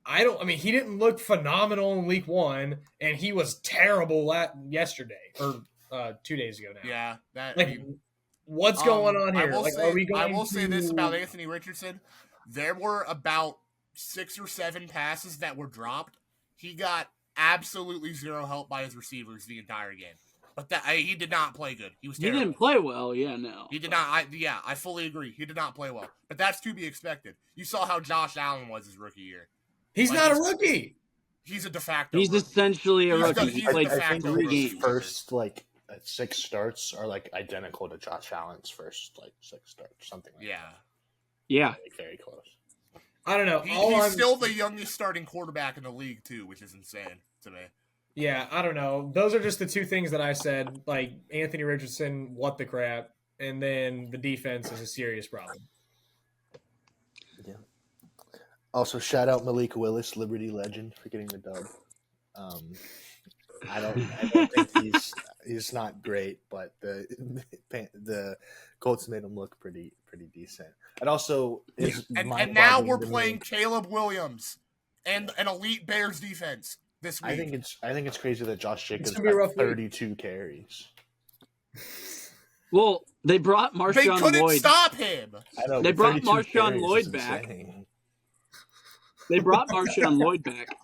He didn't look phenomenal in week 1, and he was terrible yesterday or 2 days ago now. Yeah, What's going on here? I will say this about Anthony Richardson. There were about 6 or 7 passes that were dropped. He got absolutely zero help by his receivers the entire game. But he did not play good. He was terrible. He didn't play well, no. He did not. I fully agree. He did not play well. But that's to be expected. You saw how Josh Allen was his rookie year. He's not a rookie. He's a de facto He's rookie. essentially a rookie. He played I think 3 his games. first 6 starts are identical to Josh Allen's first 6 starts, something like that. Yeah. Very close. I don't know. He's still the youngest starting quarterback in the league too, which is insane to me. Yeah, I don't know. Those are just the 2 things that I said. Like, Anthony Richardson, what the crap, and then the defense is a serious problem. Yeah. Also, shout out Malik Willis, Liberty legend, for getting the dub. I don't think he's not great, but the Colts made him look pretty decent. And also, and now we're playing Caleb Williams and an elite Bears defense this week. I think it's crazy that Josh Jacobs gonna be a rough got 32 carries. Well, they brought They Marshawn couldn't Lloyd. stop him. I know, They but brought 32 Marshawn carries Lloyd is back. insane. They brought Marshawn Lloyd back.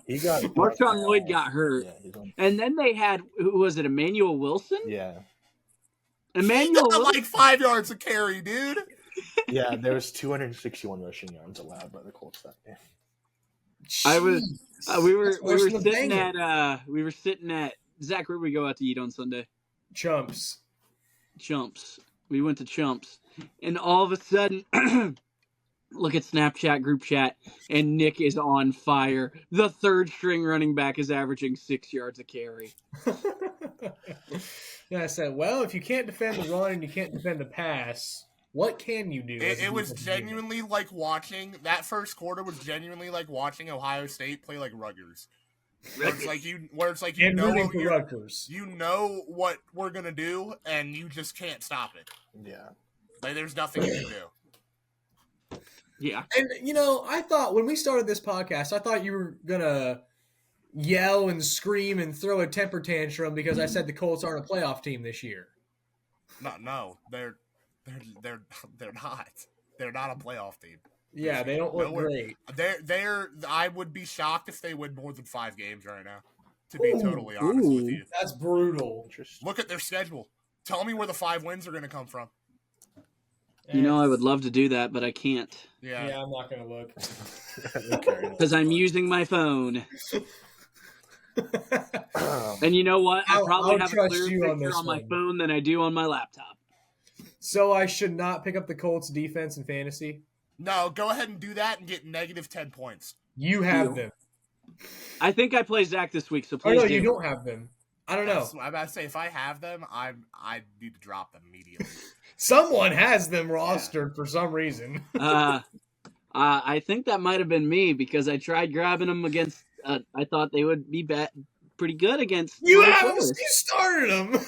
Marshawn Lloyd got hurt. Yeah, And then they had, who was it, Emmanuel Wilson? yeah. Emmanuel Got Wilson. 5 yards a carry, dude. Yeah, there was 261 rushing yards allowed by the Colts that game. I was. We were That's worse than the sitting Bengals. at. We were sitting at. Zach, where did we go out to eat on Sunday? Chumps. Chumps. We went to Chumps, and all of a sudden, look at Snapchat group chat, and Nick is on fire. The 3rd string running back is averaging 6 yards a carry. And I said, well, if you can't defend the run and you can't defend the pass, what can you do? It was genuinely like watching that first quarter was genuinely like watching Ohio State play like Rutgers. Where it's like you And know rooting what for Rutgers. you know what we're gonna do, and you just can't stop it. Yeah. Like there's nothing you can do. Yeah. And I thought when we started this podcast, I thought you were gonna yell and scream and throw a temper tantrum because I said the Colts aren't a playoff team this year. No, they're not. They're not a playoff team. Yeah, they don't look great. I would be shocked if they win more than 5 games right now. To be totally honest with you, That's brutal. Interesting. look at their schedule. Tell me where the 5 wins are going to come from. I would love to do that, but I can't. Yeah, I'm not gonna look. Because I'm using my phone. And you know what? I probably I'll have a trust clearer you on picture this on my one. phone than I do on my laptop. So I should not pick up the Colts defense in fantasy. No, go ahead and do that and get negative 10 points. You have them. I think I play Zach this week, so Oh please no, do. you don't have them. I don't know. I'm about to say if I have them, I need to drop them immediately. Someone has them rostered for some reason. I think that might have been me because I tried grabbing them against. I thought they would be pretty good against. You Malik have Willis. you started them.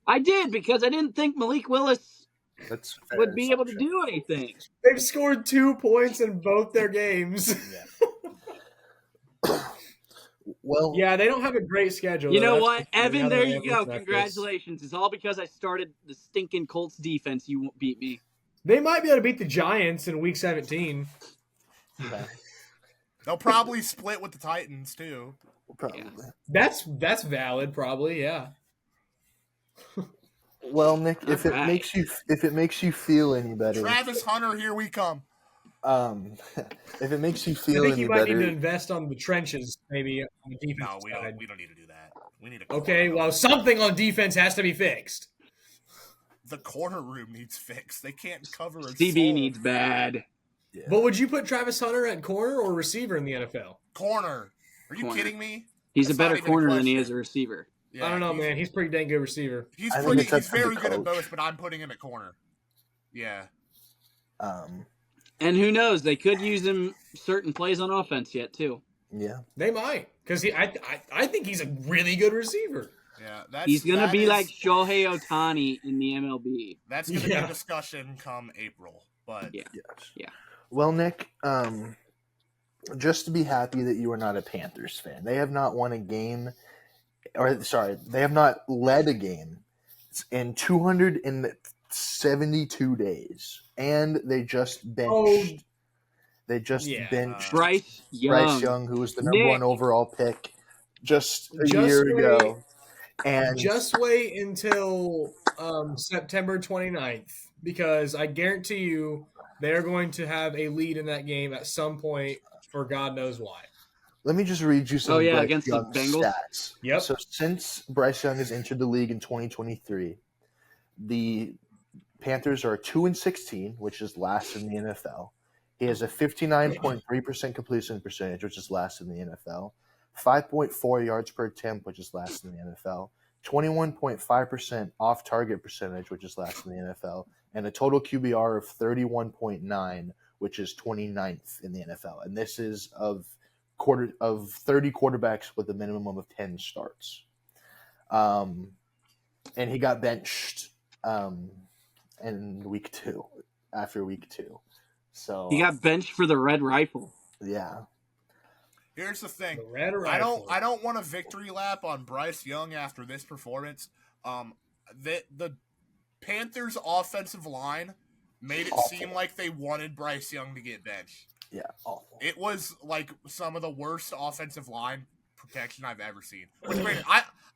I did because I didn't think Malik Willis That's fair would be able to assumption. do anything. They've scored 2 points in both their games. Yeah. Well, Yeah, they don't have a great schedule. You though. know That's what, the thing, Evan? now that There I you am go. looking at this. Congratulations! It's all because I started the stinking Colts defense. You won't beat me. They might be able to beat the Giants in Week 17. okay, They'll probably split with the Titans too. probably. That's valid, probably. Yeah. Well, Nick, if Alright. it makes you feel any better, Travis Hunter, here we come. if it makes you I feel think any you might need to better, invest on the trenches, maybe on the defense No, we side. don't need to do that. We need a Okay, corner. well, something on defense has to be fixed. The corner room needs fixed. They can't cover a CB soul. needs bad. yeah. But would you put Travis Hunter at corner or receiver in the NFL? Corner. Are you Corner. kidding me? He's That's a better not even a corner than he question. is a receiver. Yeah, I don't know, man. He's a pretty dang good receiver. He's I think it's up he's to the very good at coach. both, but I'm putting him at corner. Yeah. And who knows? They could use him certain plays on offense yet too. Yeah. They might, because I think he's a really good receiver. Yeah. He's gonna that be is- like Shohei Ohtani in the MLB. That's gonna be Yeah. a discussion come April. But Yeah. Yes. Yeah. Well, Nick, just to be happy that you are not a Panthers fan. They have not won a game, they have not led a game in 272 days, and they just benched. They just Yeah. benched Bryce Bryce Young. Young, who was the number Nick. 1 overall pick just a Just year wait. ago. And Just wait until September 29th, because I guarantee you they're going to have a lead in that game at some point for God knows why. let me just read you some Bryce against the Young Bengals? stats. Yep. So since Bryce Young has entered the league in 2023, the Panthers are 2-16, which is last in the NFL. He has a 59.3% completion percentage, which is last in the NFL. 5.4 yards per attempt, which is last in the NFL. 21.5% off-target percentage, which is last in the NFL. And a total QBR of 31.9, which is 29th in the NFL. And this is of 30 quarterbacks with a minimum of 10 starts. And he got benched in week 2, after week 2. So He got benched for the Red Rifle. yeah. here's the thing. The red I rifle. don't want a victory lap on Bryce Young after this performance. The Panthers offensive line made it Awful. seem like they wanted Bryce Young to get benched. Yeah, awful. It was like some of the worst offensive line protection I've ever seen. Which, granted,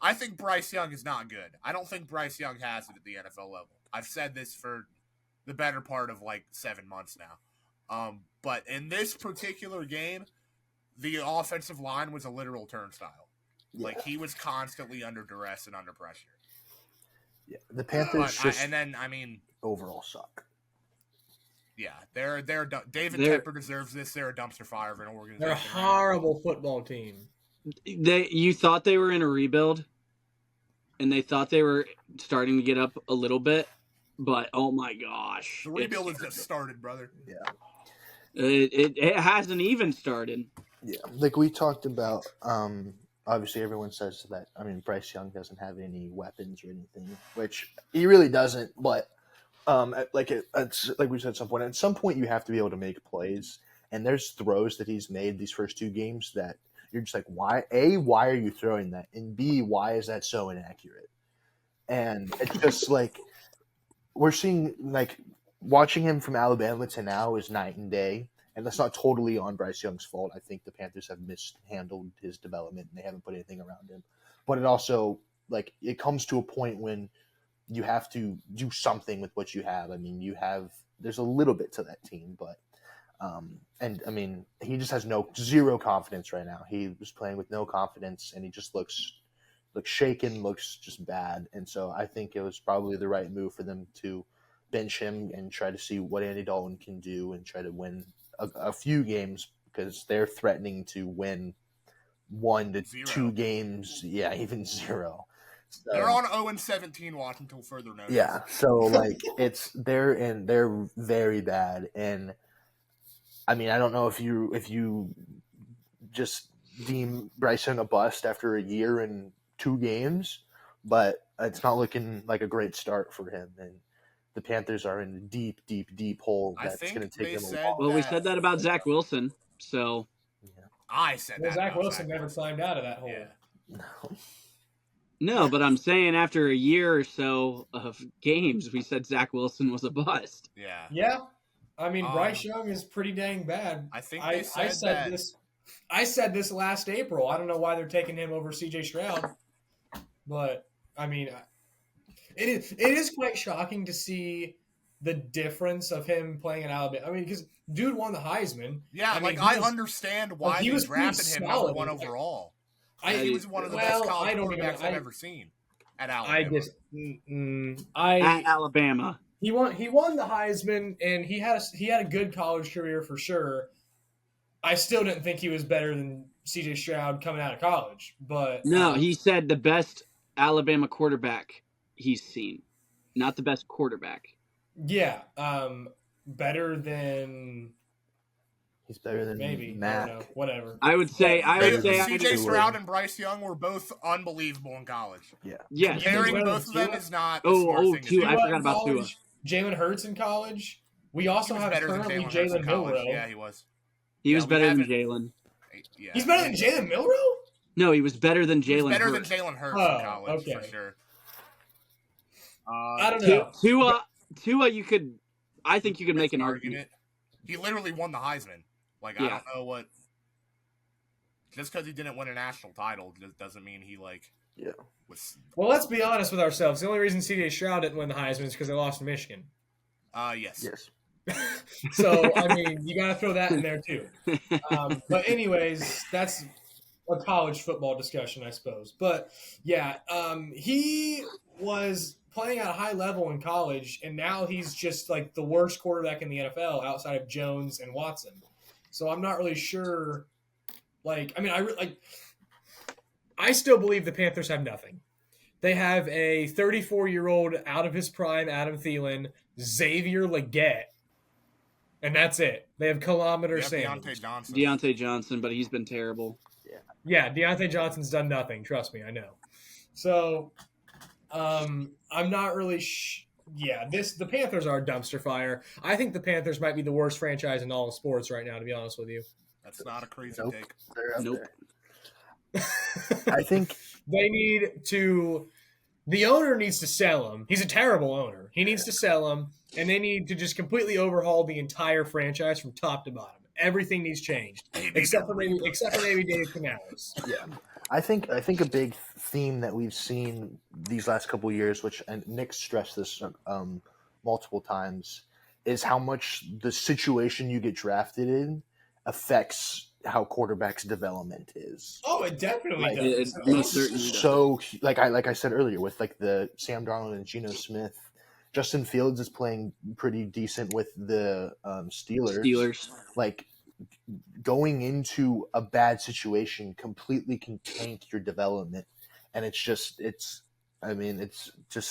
I think Bryce Young is not good. I don't think Bryce Young has it at the NFL level. I've said this for the better part of like 7 months now. But in this particular game, the offensive line was a literal turnstile. Yeah. Like, he was constantly under duress and under pressure. Yeah, the Panthers just And then, I mean, overall suck. yeah, David They're- Tepper deserves this. They're a dumpster fire of an organization. They're a horrible football team. You thought they were in a rebuild, and they thought they were starting to get up a little bit, but oh my gosh, The rebuild has just started, brother. Yeah. it hasn't even started. Yeah, like we talked about. Obviously, everyone says that. I mean, Bryce Young doesn't have any weapons or anything, which he really doesn't. But it's like we said at some point. At some point, you have to be able to make plays. And there's throws that he's made these first two games that you're just like, why? A, why are you throwing that? And B, why is that so inaccurate? And it's just like we're seeing like watching him from Alabama to now is night and day. And that's not totally on Bryce Young's fault. I think the Panthers have mishandled his development and they haven't put anything around him. But it also like it comes to a point when you have to do something with what you have. I mean, there's a little bit to that team, but and I mean, he just has zero confidence right now. He was playing with no confidence, and he just looks shaken, looks just bad. And so I think it was probably the right move for them to bench him and try to see what Andy Dalton can do and try to win a few games because they're threatening to win 1 to 2 games. Yeah, even 0. So, they're on 0-17 watch until further notice. Yeah, so like they're very bad, and I mean I don't know if you just deem Bryce Young a bust after a year and 2 games, but it's not looking like a great start for him, and the Panthers are in a deep, deep, deep hole that's going to take them a while. Well, we said that about Zach Wilson, so I said that. Zach Wilson never climbed out of that hole. Yeah. No, but I'm saying after a year or so of games, we said Zach Wilson was a bust. Yeah. Yeah. I mean, Bryce Young is pretty dang bad. I think I said this last April. I don't know why they're taking him over C.J. Stroud, but I mean, it is quite shocking to see the difference of him playing at Alabama. I mean, because dude won the Heisman. Yeah, I understand why they drafted him number 1 overall. He was one of the best college quarterbacks I've ever seen at Alabama. At Alabama. He won the Heisman, and he had a good college career for sure. I still didn't think he was better than C.J. Stroud coming out of college, but no, he said the best Alabama quarterback he's seen, not the best quarterback. Yeah, better than. He's better than maybe Mac. I don't know, whatever. I would say C.J. Stroud and Bryce Young were both unbelievable in college. Yeah. Comparing both of them is not. Tua. I forgot about Tua. Jalen Hurts in college. We also have currently Jalen Milrow. Yeah, he was. He was better than Jalen. Yeah. He's better than Jalen Milrow? No, he was better than Jalen Hurts. Better than Jalen Hurts in college, for sure. I don't know. Tua, I think you could make an argument. He literally won the Heisman. I don't know what. Just because he didn't win a national title doesn't mean he was. Well, let's be honest with ourselves. The only reason C.J. Stroud didn't win the Heisman is because they lost to Michigan. Yes. So I mean, you got to throw that in there too. But anyways, that's a college football discussion, I suppose. But yeah, he was playing at a high level in college, and now he's just like the worst quarterback in the NFL outside of Jones and Watson. So I'm not really sure. I still believe the Panthers have nothing. They have a 34-year-old out of his prime, Adam Thielen, Xavier Legette, and that's it. They have Kilometer Sanders. Deontay Johnson, but he's been terrible. Yeah, Deontay Johnson's done nothing. Trust me, I know. So, I'm not really. The Panthers are a dumpster fire. I think the Panthers might be the worst franchise in all of sports right now. To be honest with you, that's not a crazy take. Nope. I think they need to. The owner needs to sell him. He's a terrible owner. He needs to sell him, and they need to just completely overhaul the entire franchise from top to bottom. Everything needs changed, except for maybe Dave Canales. Yeah, I think a big theme that we've seen these last couple of years, and Nick stressed this multiple times, is how much the situation you get drafted in affects how quarterbacks' development is. Oh, it definitely does. It most certainly does. So, like I said earlier, with the Sam Darnold and Geno Smith, Justin Fields is playing pretty decent with the Steelers. Going into a bad situation completely can tank your development, and it's just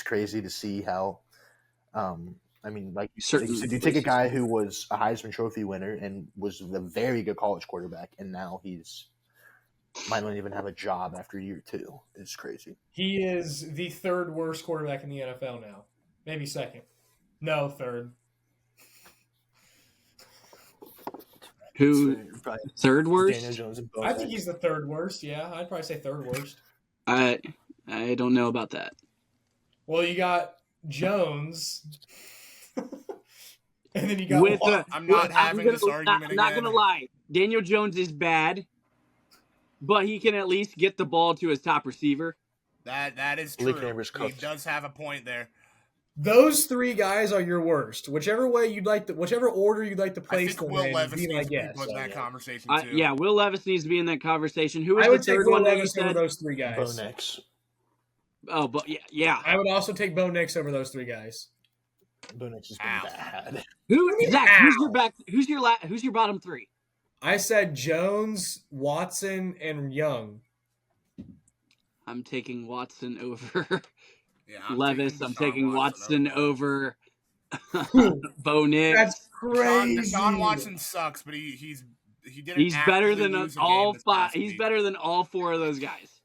crazy to see how. I mean, like you Certain said, you take a places. guy who was a Heisman Trophy winner and was a very good college quarterback, and now he's might not even have a job after year 2. It's crazy. He is the third worst quarterback in the NFL now. Maybe second. No, third. Who Probably third worst? Daniel Jones and Bo I think Nix. he's the third worst. Yeah, I'd probably say third worst. I don't know about that. Well, you got Jones, and then you got With I'm not having this argument I'm not again. gonna lie. Daniel Jones is bad, but he can at least get the ball to his top receiver. That is Malik true. Neighbors He cooked. does have a point there. those 3 guys are your worst. Whichever order you'd like to I place think them Will in, Levis be my needs to be guess. put in that yeah. conversation too. Yeah, Will Levis needs to be in that conversation. Who I was would the take third Will one that you Levis over said? those 3 Bo guys. Nix. Oh, but yeah. I would also take Bo Nix over those 3 guys. Bo Nix has been Ow. bad. Zach? Ow. Who's your bottom 3? I said Jones, Watson, and Young. I'm taking Watson over Yeah, Levis. I'm taking Watson over over Bo Nix. That's crazy. Deshaun Watson sucks, but he didn't. He's better actively than lose a all game this 5. past He's week. better than all 4 of those guys.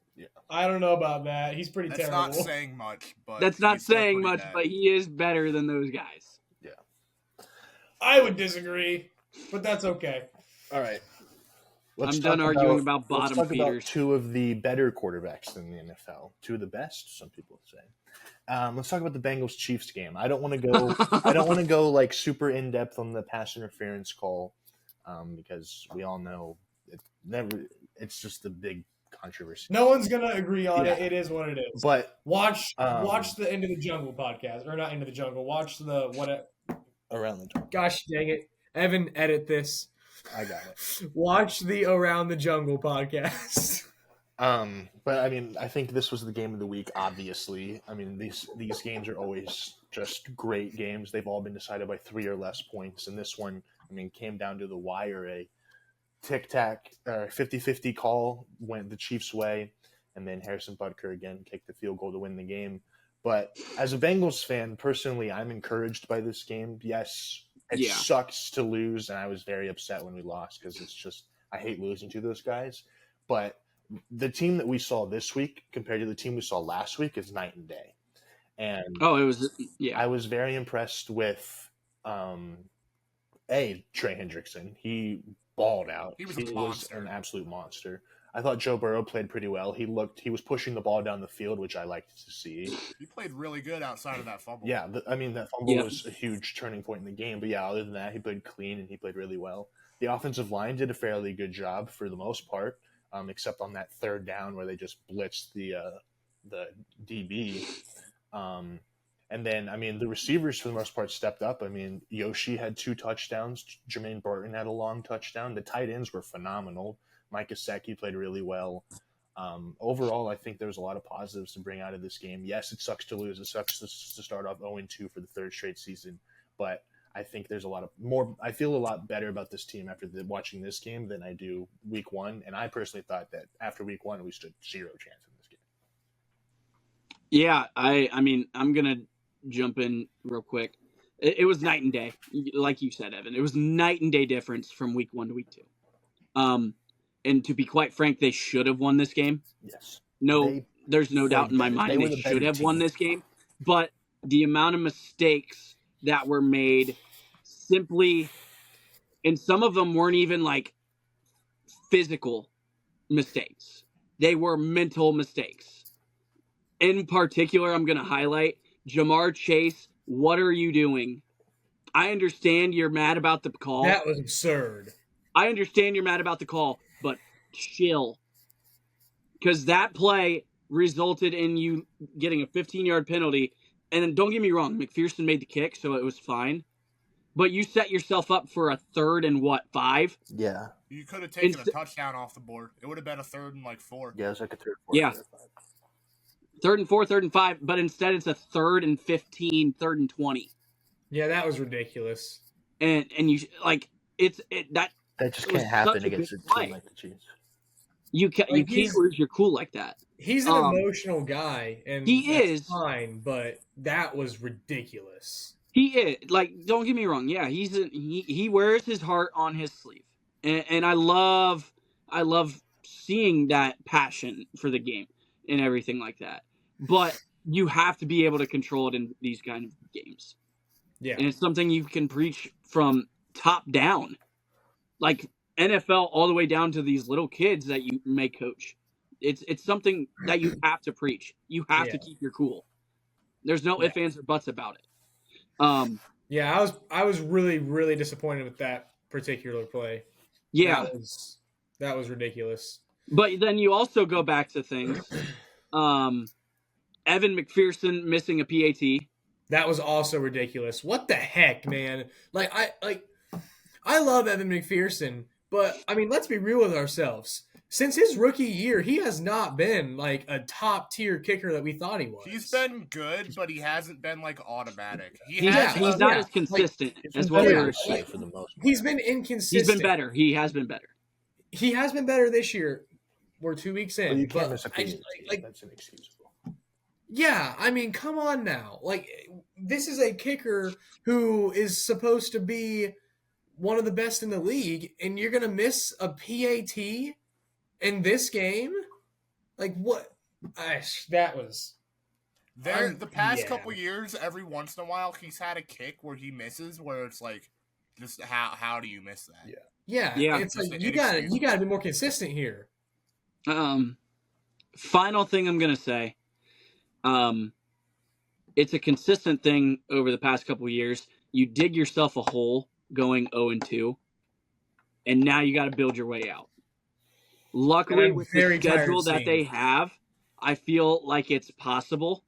I don't know about that. He's pretty That's terrible. not saying much, but That's not he's still saying pretty much, bad. but he is better than those guys. I would disagree, but that's okay. All right. I'm done arguing about bottom Let's talk feeders. about 2 of the better quarterbacks in the NFL. 2 of the best, some people would say. Let's talk about the Bengals-Chiefs game. I don't want to go like super in depth on the pass interference call because we all know it's just a big controversy. No one's gonna agree on Yeah. it. It is what it is. But Watch the End of the Jungle podcast, or not End of the Jungle. Watch the what? around the time, Gosh dang it, Evan, edit this. I got it. Watch the Around the Jungle podcast. But I mean, I think this was the game of the week. Obviously, I mean these games are always just great games. They've all been decided by 3 or less points, and this one, I mean, came down to the wire. A tic-tac 50-50 call went the Chiefs' way, and then Harrison Butker again kicked the field goal to win the game. But as a Bengals fan, personally, I'm encouraged by this game. Yes, it sucks to lose, and I was very upset when we lost because it's just I hate losing to those guys. But the team that we saw this week compared to the team we saw last week is night and day. And I was very impressed with Trey Hendrickson. He balled out. He was an absolute monster. I thought Joe Burrow played pretty well. He was pushing the ball down the field, which I liked to see. He played really good outside of that fumble. Yeah, that fumble was a huge turning point in the game. But yeah, other than that, he played clean and he played really well. The offensive line did a fairly good job for the most part, except on that third down where they just blitzed the DB. And then, I mean, the receivers for the most part stepped up. I mean, Yoshi had 2 touchdowns. Jermaine Burton had a long touchdown. The tight ends were phenomenal. Mike Gesicki played really well. Overall, I think there's a lot of positives to bring out of this game. Yes, it sucks to lose. It sucks to start off 0-2 for the 3rd straight season. But I think there's I feel a lot better about this team after watching this game than I do week 1. And I personally thought that after week 1, we stood 0 chance in this game. Yeah, I mean, I'm going to jump in real quick. It was night and day. Like you said, Evan, it was night and day difference from week 1 to week 2. And to be quite frank, they should have won this game. Yes. There's no doubt in my mind they should have won this game. But the amount of mistakes that were made simply, and some of them weren't even like physical mistakes. They were mental mistakes. In particular, I'm going to highlight Jamar Chase. What are you doing? I understand you're mad about the call. That was absurd. I understand you're mad about the call, but chill. Because that play resulted in you getting a 15-yard penalty. And then don't get me wrong, McPherson made the kick, so it was fine. But you set yourself up for a 3rd and 5? Yeah. You could have taken a touchdown off the board. It would have been a 3rd and 4. Yeah, it was like a 3rd, 4th. Yeah. 3rd and 4, 3rd and 5, but instead it's a 3rd and 15, 3rd and 20. Yeah, that was ridiculous. And you like that just can't happen against a team like the Chiefs. You can't lose your cool like that. He's an emotional guy, and he is fine, but that was ridiculous. He is, like, don't get me wrong. Yeah, he wears his heart on his sleeve, and I love seeing that passion for the game and everything like that. But you have to be able to control it in these kind of games, Yeah. and it's something you can preach from top down, like NFL all the way down to these little kids that you may coach. It's something that you have to preach. You have to keep your cool. There's no ifs, ands, or buts about it. Yeah, I was really, really disappointed with that particular play. Yeah. That was ridiculous. But then you also go back to things. Evan McPherson missing a PAT. That was also ridiculous. What the heck, man? I love Evan McPherson, but I mean, let's be real with ourselves. Since his rookie year, he has not been like a top tier kicker that we thought he was. He's been good, but he hasn't been like automatic. He's not as consistent as what we were expecting for the most part. He's been inconsistent. He's been better. He has been better. He has been better this year. We're 2 weeks in. Well, you can't miss a PAT. That's inexcusable. Yeah, I mean, come on now. Like, this is a kicker who is supposed to be one of the best in the league, and you're going to miss a PAT in this game? Like, what? That was... The past couple years, every once in a while, he's had a kick where he misses, where it's like, just how do you miss that? Yeah. It's like, you gotta be more consistent here. Final thing I'm going to say. It's a consistent thing over the past couple of years. You dig yourself a hole going 0-2, and now you got to build your way out. Luckily, with the schedule that they have, I feel like it's possible,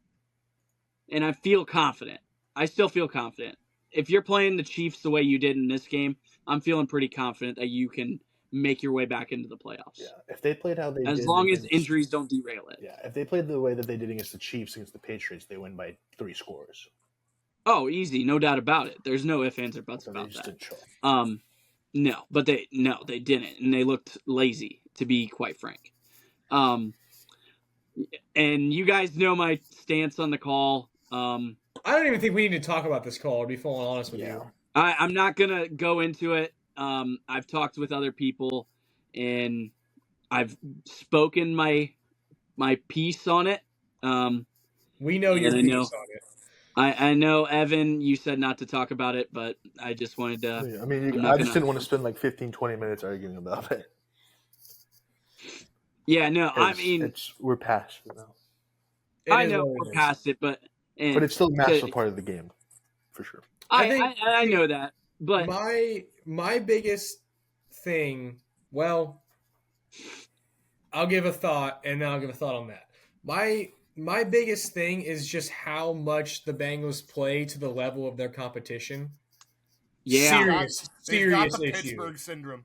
and I feel confident. I still feel confident. If you're playing the Chiefs the way you did in this game, I'm feeling pretty confident that you can make your way back into the playoffs. Yeah, if they played how they did, as long as injuries don't derail it. Yeah, if they played the way that they did against the Chiefs, against the Patriots, they win by 3 scores. Oh, easy, no doubt about it. There's no ifs, ands, or buts about that. No, but they didn't, and they looked lazy, to be quite frank. And you guys know my stance on the call. I don't even think we need to talk about this call, to be full and honest with you. I'm not gonna go into it. I've talked with other people, and I've spoken my piece on it. We know your piece on it. I know, Evan, you said not to talk about it, but I just wanted to... I mean, I just didn't want to spend like 15, 20 minutes arguing about it. Yeah, no, I mean... we're past it now. I know we're past it, but... But it's still a massive part of the game, for sure. I know that, but... My biggest thing, well, I'll give a thought, and then I'll give a thought on that. My biggest thing is just how much the Bengals play to the level of their competition. Yeah. Serious issue. Pittsburgh syndrome.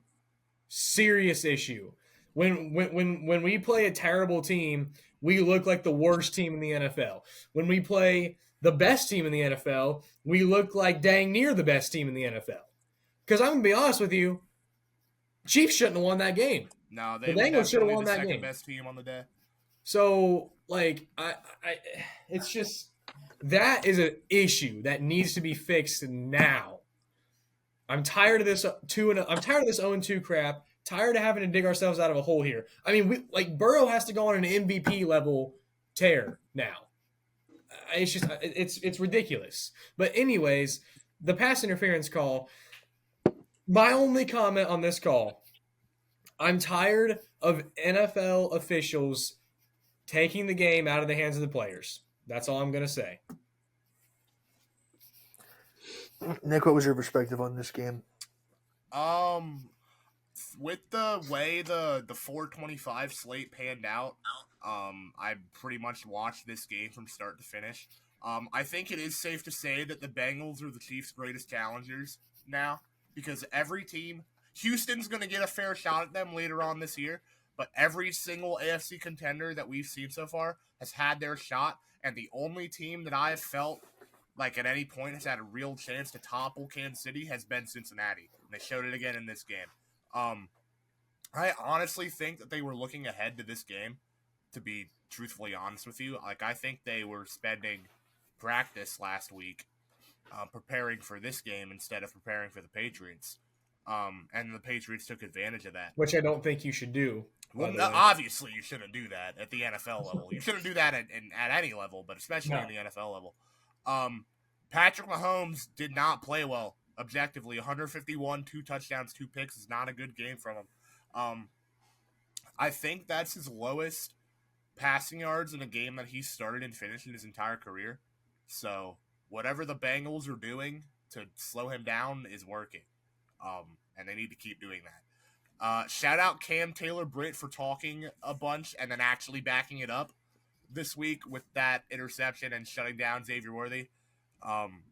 Serious issue. When we play a terrible team, we look like the worst team in the NFL. When we play the best team in the NFL, we look like dang near the best team in the NFL. Because I'm going to be honest with you, Chiefs shouldn't have won that game. No, the Bengals should have won that game. Best team on the day. So, like, it's just that is an issue that needs to be fixed now. I'm tired of this 0-2 crap. Tired of having to dig ourselves out of a hole here. I mean, Burrow has to go on an MVP level tear now. It's just it's ridiculous. But anyways, the pass interference call. My only comment on this call, I'm tired of NFL officials taking the game out of the hands of the players. That's all I'm going to say. Nick, what was your perspective on this game? With the way the 425 slate panned out, I pretty much watched this game from start to finish. I think it is safe to say that the Bengals are the Chiefs' greatest challengers now, because every team, Houston's going to get a fair shot at them later on this year, but every single AFC contender that we've seen so far has had their shot, and the only team that I have felt like at any point has had a real chance to topple Kansas City has been Cincinnati, and they showed it again in this game. I honestly think that they were looking ahead to this game, to be truthfully honest with you. Like, I think they were spending practice last week preparing for this game instead of preparing for the Patriots. And the Patriots took advantage of that. Which I don't think you should do. Well, obviously you shouldn't do that at the NFL level. You shouldn't do that at any level, but especially in the NFL level. Patrick Mahomes did not play well, objectively. 151, 2 touchdowns, 2 picks is not a good game from him. I think that's his lowest passing yards in a game that he started and finished in his entire career. So whatever the Bengals are doing to slow him down is working. And they need to keep doing that. Shout out Cam Taylor-Britt for talking a bunch and then actually backing it up this week with that interception and shutting down Xavier Worthy.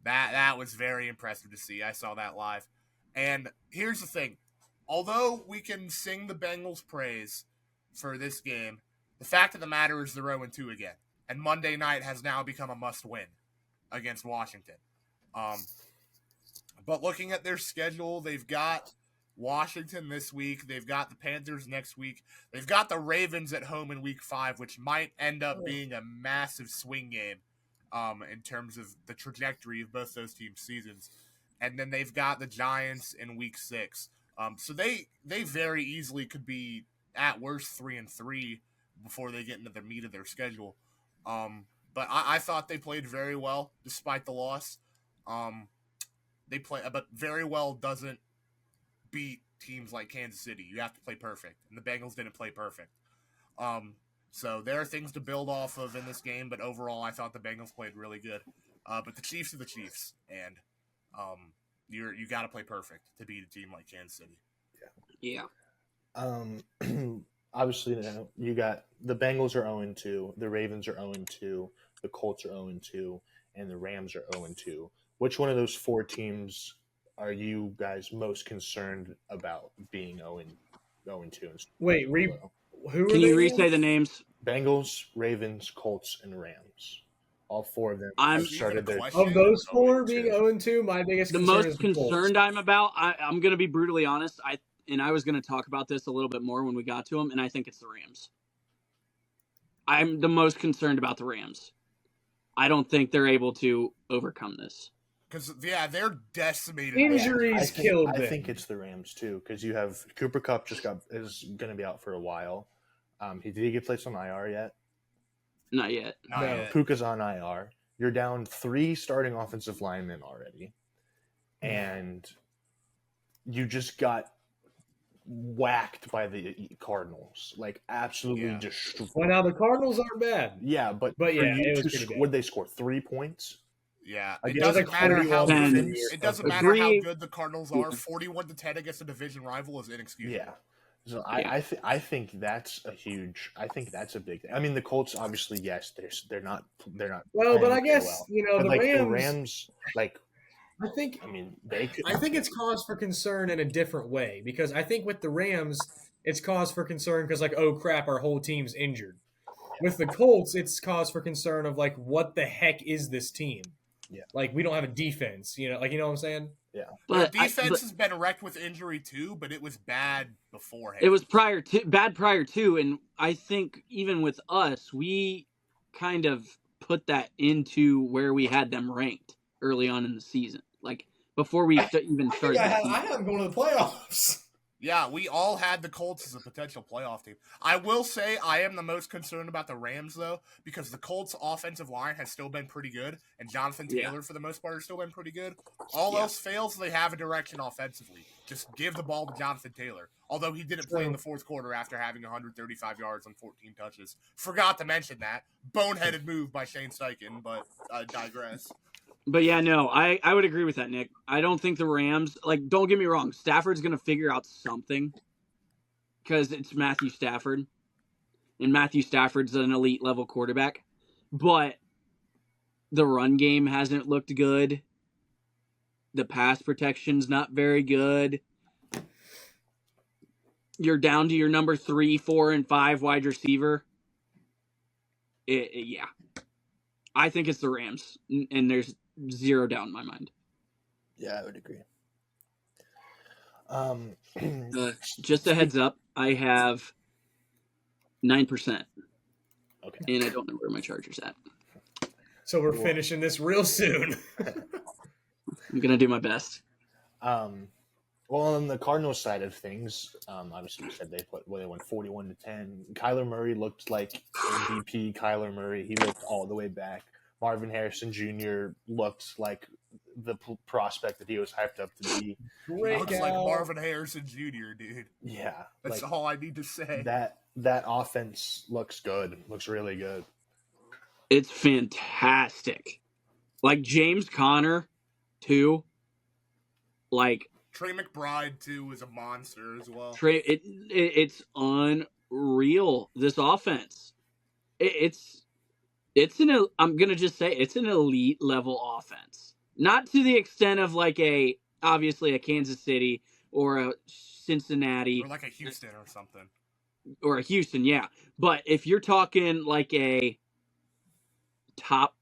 That was very impressive to see. I saw that live. And here's the thing. Although we can sing the Bengals' praise for this game, the fact of the matter is they're 0-2 again. And Monday night has now become a must-win against Washington. But looking at their schedule, they've got Washington this week. They've got the Panthers next week. They've got the Ravens at home in week 5, which might end up being a massive swing game in terms of the trajectory of both those teams' seasons. And then they've got the Giants in week 6. So they very easily could be at worst 3-3 before they get into the meat of their schedule. But I thought they played very well despite the loss. But very well doesn't beat teams like Kansas City. You have to play perfect, and the Bengals didn't play perfect. So there are things to build off of in this game, but overall, I thought the Bengals played really good. But the Chiefs are the Chiefs, and you got to play perfect to beat a team like Kansas City. Yeah. Obviously, you got the Bengals are 0-2, the Ravens are 0-2, the Colts are 0-2, and the Rams are 0-2. Which one of those 4 teams are you guys most concerned about being 0-2? Wait, who can you re-say the names? Bengals, Ravens, Colts, and Rams. All 4 of them I'm started their of those 4 being 0-2. My biggest the concern most is the concerned Colts. I'm about. I'm going to be brutally honest. I was going to talk about this a little bit more when we got to them, and I think it's the Rams. I'm the most concerned about the Rams. I don't think they're able to overcome this. Because, they're decimated. Injuries killed them. I think it's the Rams, too, because you have Cooper Kupp is going to be out for a while. Did he get placed on IR yet? Not yet. Puka's on IR. You're down 3 starting offensive linemen already. And you just got whacked by the Cardinals. Like, absolutely destroyed. Well, now the Cardinals aren't bad. Yeah, but yeah, it was would they score 3 points? Yeah, it doesn't matter how good it doesn't matter how good the Cardinals are. 41-10 against a division rival is inexcusable. Yeah, so I think that's a big thing. I mean, the Colts obviously, yes, they're not well, but I guess the Rams like. I think they could. I think it's cause for concern in a different way, because I think with the Rams it's cause for concern because oh crap, our whole team's injured. With the Colts, it's cause for concern of what the heck is this team? Yeah. We don't have a defense, you know what I'm saying? Yeah. But the defense has been wrecked with injury too, but it was bad beforehand. It was bad prior to, and I think even with us, we kind of put that into where we had them ranked early on in the season. Before we even started. I had them going to the playoffs. Yeah, we all had the Colts as a potential playoff team. I will say I am the most concerned about the Rams, though, because the Colts' offensive line has still been pretty good, and Jonathan Taylor, for the most part, has still been pretty good. All else fails, they have a direction offensively. Just give the ball to Jonathan Taylor. Although he didn't play in the fourth quarter after having 135 yards on 14 touches. Forgot to mention that. Boneheaded move by Shane Steichen, but I digress. But yeah, no, I would agree with that, Nick. I don't think the Rams, don't get me wrong, Stafford's going to figure out something because it's Matthew Stafford. And Matthew Stafford's an elite level quarterback. But the run game hasn't looked good. The pass protection's not very good. You're down to your number 3, 4, and 5 wide receiver. Yeah. I think it's the Rams, and there's zero doubt in my mind. Yeah, I would agree. Just a heads up, I have 9%. Okay. And I don't know where my charger's at. So we're finishing this real soon. I'm gonna do my best. Well, on the Cardinals side of things, obviously you said they won 41-10. Kyler Murray looked like MVP Kyler Murray. He looked all the way back. Marvin Harrison Jr. looked like the prospect that he was hyped up to be. Looks like Marvin Harrison Jr., dude. Yeah, that's all I need to say. That offense looks good. Looks really good. It's fantastic. Like James Conner, too. Like Trey McBride too is a monster as well. It's unreal. This offense, I'm gonna just say it's an elite level offense. Not to the extent of like obviously a Kansas City or a Cincinnati or like a Houston or something. Or a Houston, yeah. But if you're talking like a top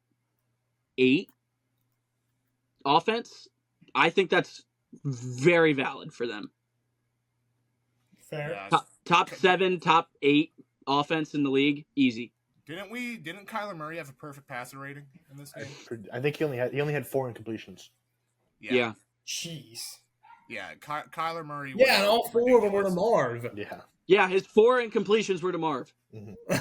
8 offense, I think that's very valid for them. Fair. Top 7, top 8 offense in the league, easy. Didn't Kyler Murray have a perfect passer rating in this game? I think he only had 4 incompletions. Yeah. Jeez. Yeah, Kyler Murray. Yeah, and all 4 of them were to Marv. Yeah. Yeah, his 4 incompletions were to Marv. Mm-hmm.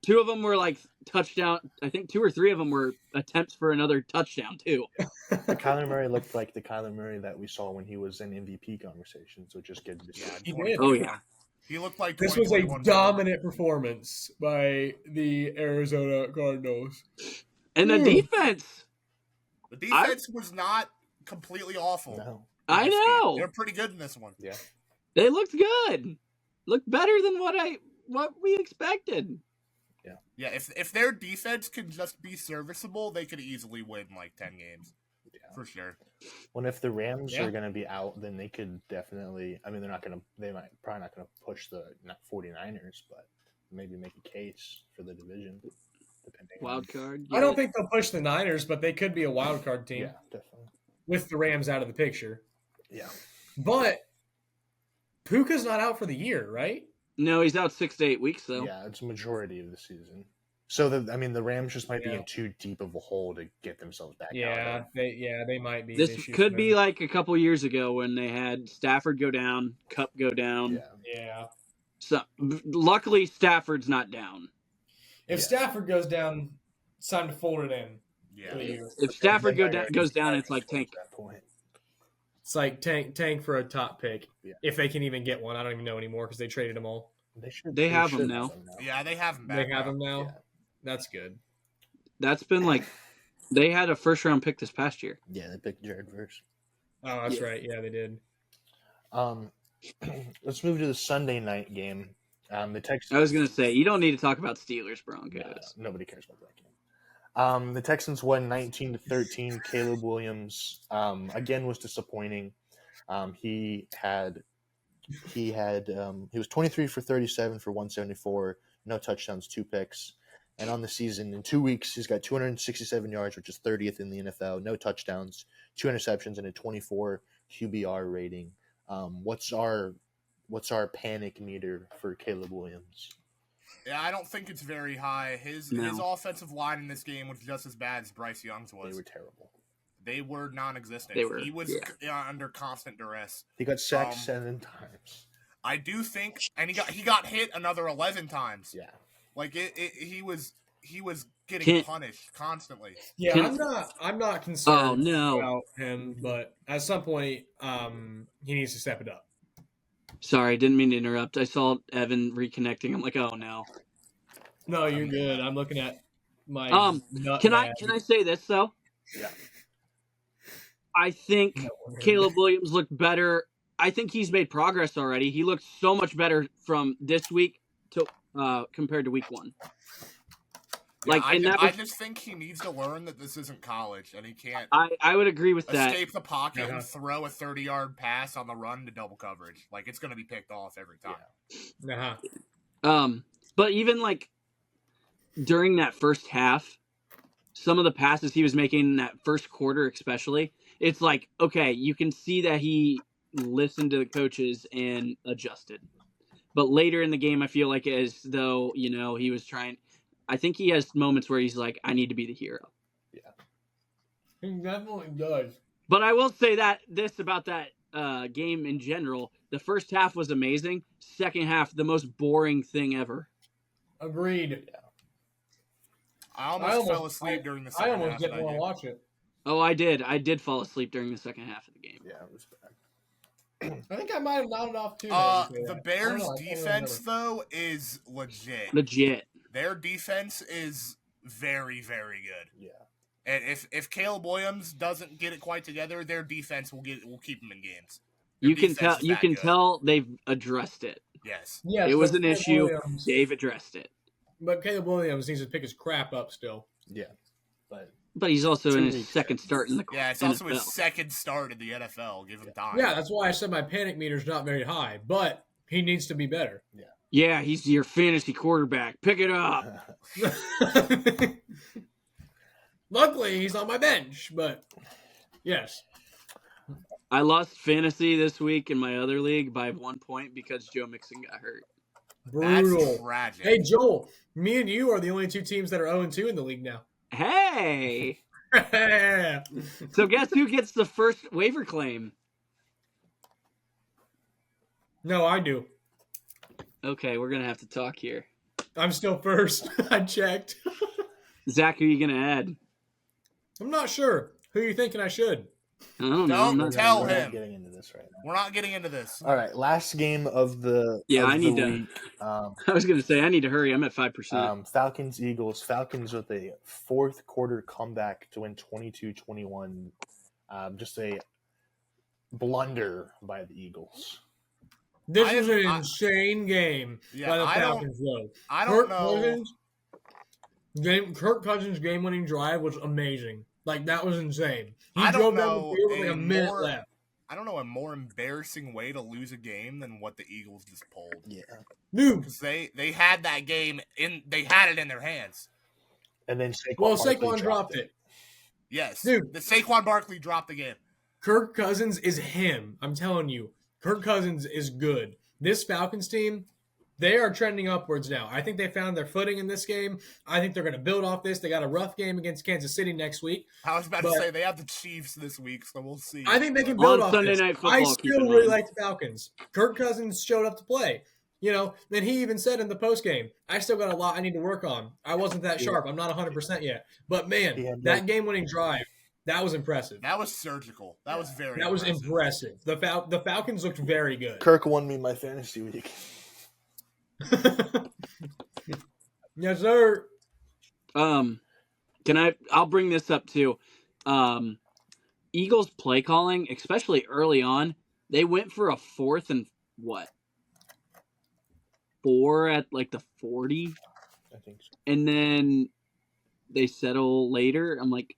2 of them were like touchdown. I think 2 or 3 of them were attempts for another touchdown too. The Kyler Murray looked like the Kyler Murray that we saw when he was in MVP conversations, which is good to see. He did. Oh yeah. He looked like this was a dominant performance by the Arizona Cardinals. And the defense. The defense was not completely awful. No. I know. They're pretty good in this one. Yeah. They looked good. Looked better than what we expected. Yeah. Yeah, if their defense can just be serviceable, they could easily win like 10 games. Yeah. For sure. Well, if the Rams are going to be out, then they could definitely, I mean, they might probably not going to push the 49ers, but maybe make a case for the division. Wild card. I don't think they'll push the Niners, but they could be a wild card team. Yeah, definitely. With the Rams out of the picture. Yeah. But Puka's not out for the year, right? No, he's out 6 to 8 weeks, though. Yeah, it's a majority of the season. So, the Rams just might be in too deep of a hole to get themselves back out. They might be. This could be like a couple years ago when they had Stafford go down, Kupp go down. Yeah. So, luckily, Stafford's not down. If Stafford goes down, it's time to fold it in. Yeah. If Stafford goes down, it's like tank. At that point. It's like tank for a top pick. Yeah. If they can even get one. I don't even know anymore because they traded them all. They have them now. Yeah, they have them back. They have them now? Yeah. That's good. That's been like – they had a first-round pick this past year. Yeah, they picked Jared Verse. Oh, that's right. Yeah, they did. Let's move to the Sunday night game. The Texans. I was going to say, you don't need to talk about Steelers Broncos. No, nobody cares about that game. The Texans won 19-13. Caleb Williams again was disappointing. He was 23 for 37 for 174, no touchdowns, 2 picks. And on the season, in 2 weeks, he's got 267 yards, which is 30th in the NFL, no touchdowns, 2 interceptions, and a 24 QBR rating. What's our panic meter for Caleb Williams? Yeah, I don't think it's very high. His offensive line in this game was just as bad as Bryce Young's was. They were terrible. They were non-existent. He was under constant duress. He got sacked 7 times. I do think, and he got hit another 11 times. Yeah, like he was getting punished constantly. Yeah, I'm not concerned about him, but at some point, he needs to step it up. Sorry, didn't mean to interrupt. I saw Evan reconnecting. I'm like, oh no. No, you're good. I'm looking at my. Can I say this though? Yeah. I think Caleb Williams looked better. I think he's made progress already. He looked so much better from this week to compared to week 1. Like, I just think he needs to learn that this isn't college, and he can't. I would agree with that. Escape the pocket and throw a 30-yard pass on the run to double coverage. Like, it's going to be picked off every time. But even like during that first half, some of the passes he was making in that first quarter, especially, it's like, okay, you can see that he listened to the coaches and adjusted. But later in the game, I feel like as though he was trying. I think he has moments where he's like, I need to be the hero. Yeah. He definitely does. But I will say this about that game in general: the first half was amazing. Second half, the most boring thing ever. Agreed. I almost fell asleep during the second half. I almost didn't want to watch it. Oh, I did. I did fall asleep during the second half of the game. Yeah, it was bad. I think I might have nodded off too. The Bears' defense, though, is legit. Legit. Their defense is very, very good. Yeah. And if Caleb Williams doesn't get it quite together, their defense will keep them in games. You can tell they've addressed it. Yes. Yes, it was an Caleb issue. Williams, They've addressed it. But Caleb Williams needs to pick his crap up still. Yeah. But he's also in his second start in the it's NFL. also his second start in the NFL. Give him time. Yeah, that's why I said my panic meter's not very high, but he needs to be better. Yeah, he's your fantasy quarterback. Pick it up. Luckily, he's on my bench, but yes. I lost fantasy this week in my other league by 1 point because Joe Mixon got hurt. Brutal. That's tragic. Hey, Joel, me and you are the only two teams that are 0-2 in the league now. Hey! So guess who gets the first waiver claim? No, I do. Okay, we're going to have to talk here. I'm still first. I checked. Zach, who are you going to add? I'm not sure. Who are you thinking I should? I don't know. Don't tell We're him. not getting into this right now. We're not getting into this. All right, last game of the I need week. I was going to say, I need to hurry. I'm at 5%. Falcons, Eagles. Falcons with a fourth quarter comeback to win 22-21. Just a blunder by the Eagles. This is an insane game by the Falcons, though. I don't know. Kirk Cousins' game-winning drive was amazing. Like, that was insane. I drove don't down know the field with like a minute left. I don't know a more embarrassing way to lose a game than what the Eagles just pulled. Yeah. Dude. Because they had that game they had it in their hands. And then Saquon dropped it. Yes. Dude. The Saquon Barkley dropped the game. Kirk Cousins is him. I'm telling you. Kirk Cousins is good. This Falcons team, they are trending upwards now. I think they found their footing in this game. I think they're going to build off this. They got a rough game against Kansas City next week. I was about to say they have the Chiefs this week, so we'll see. I think they can build off Sunday this. Night Football, I still really like the Falcons. Kirk Cousins showed up to play. You know, then he even said in the postgame, I still got a lot I need to work on. I wasn't that sharp. I'm not 100% yet. But, man, that game-winning drive, that was impressive. That was surgical. That was very That was impressive. The Falcons looked very good. Kirk won me my fantasy week. Yes, sir. I'll bring this up too. Eagles play calling, especially early on, they went for a 4th and 4 at like the 40. I think so. And then they settle later. I'm like,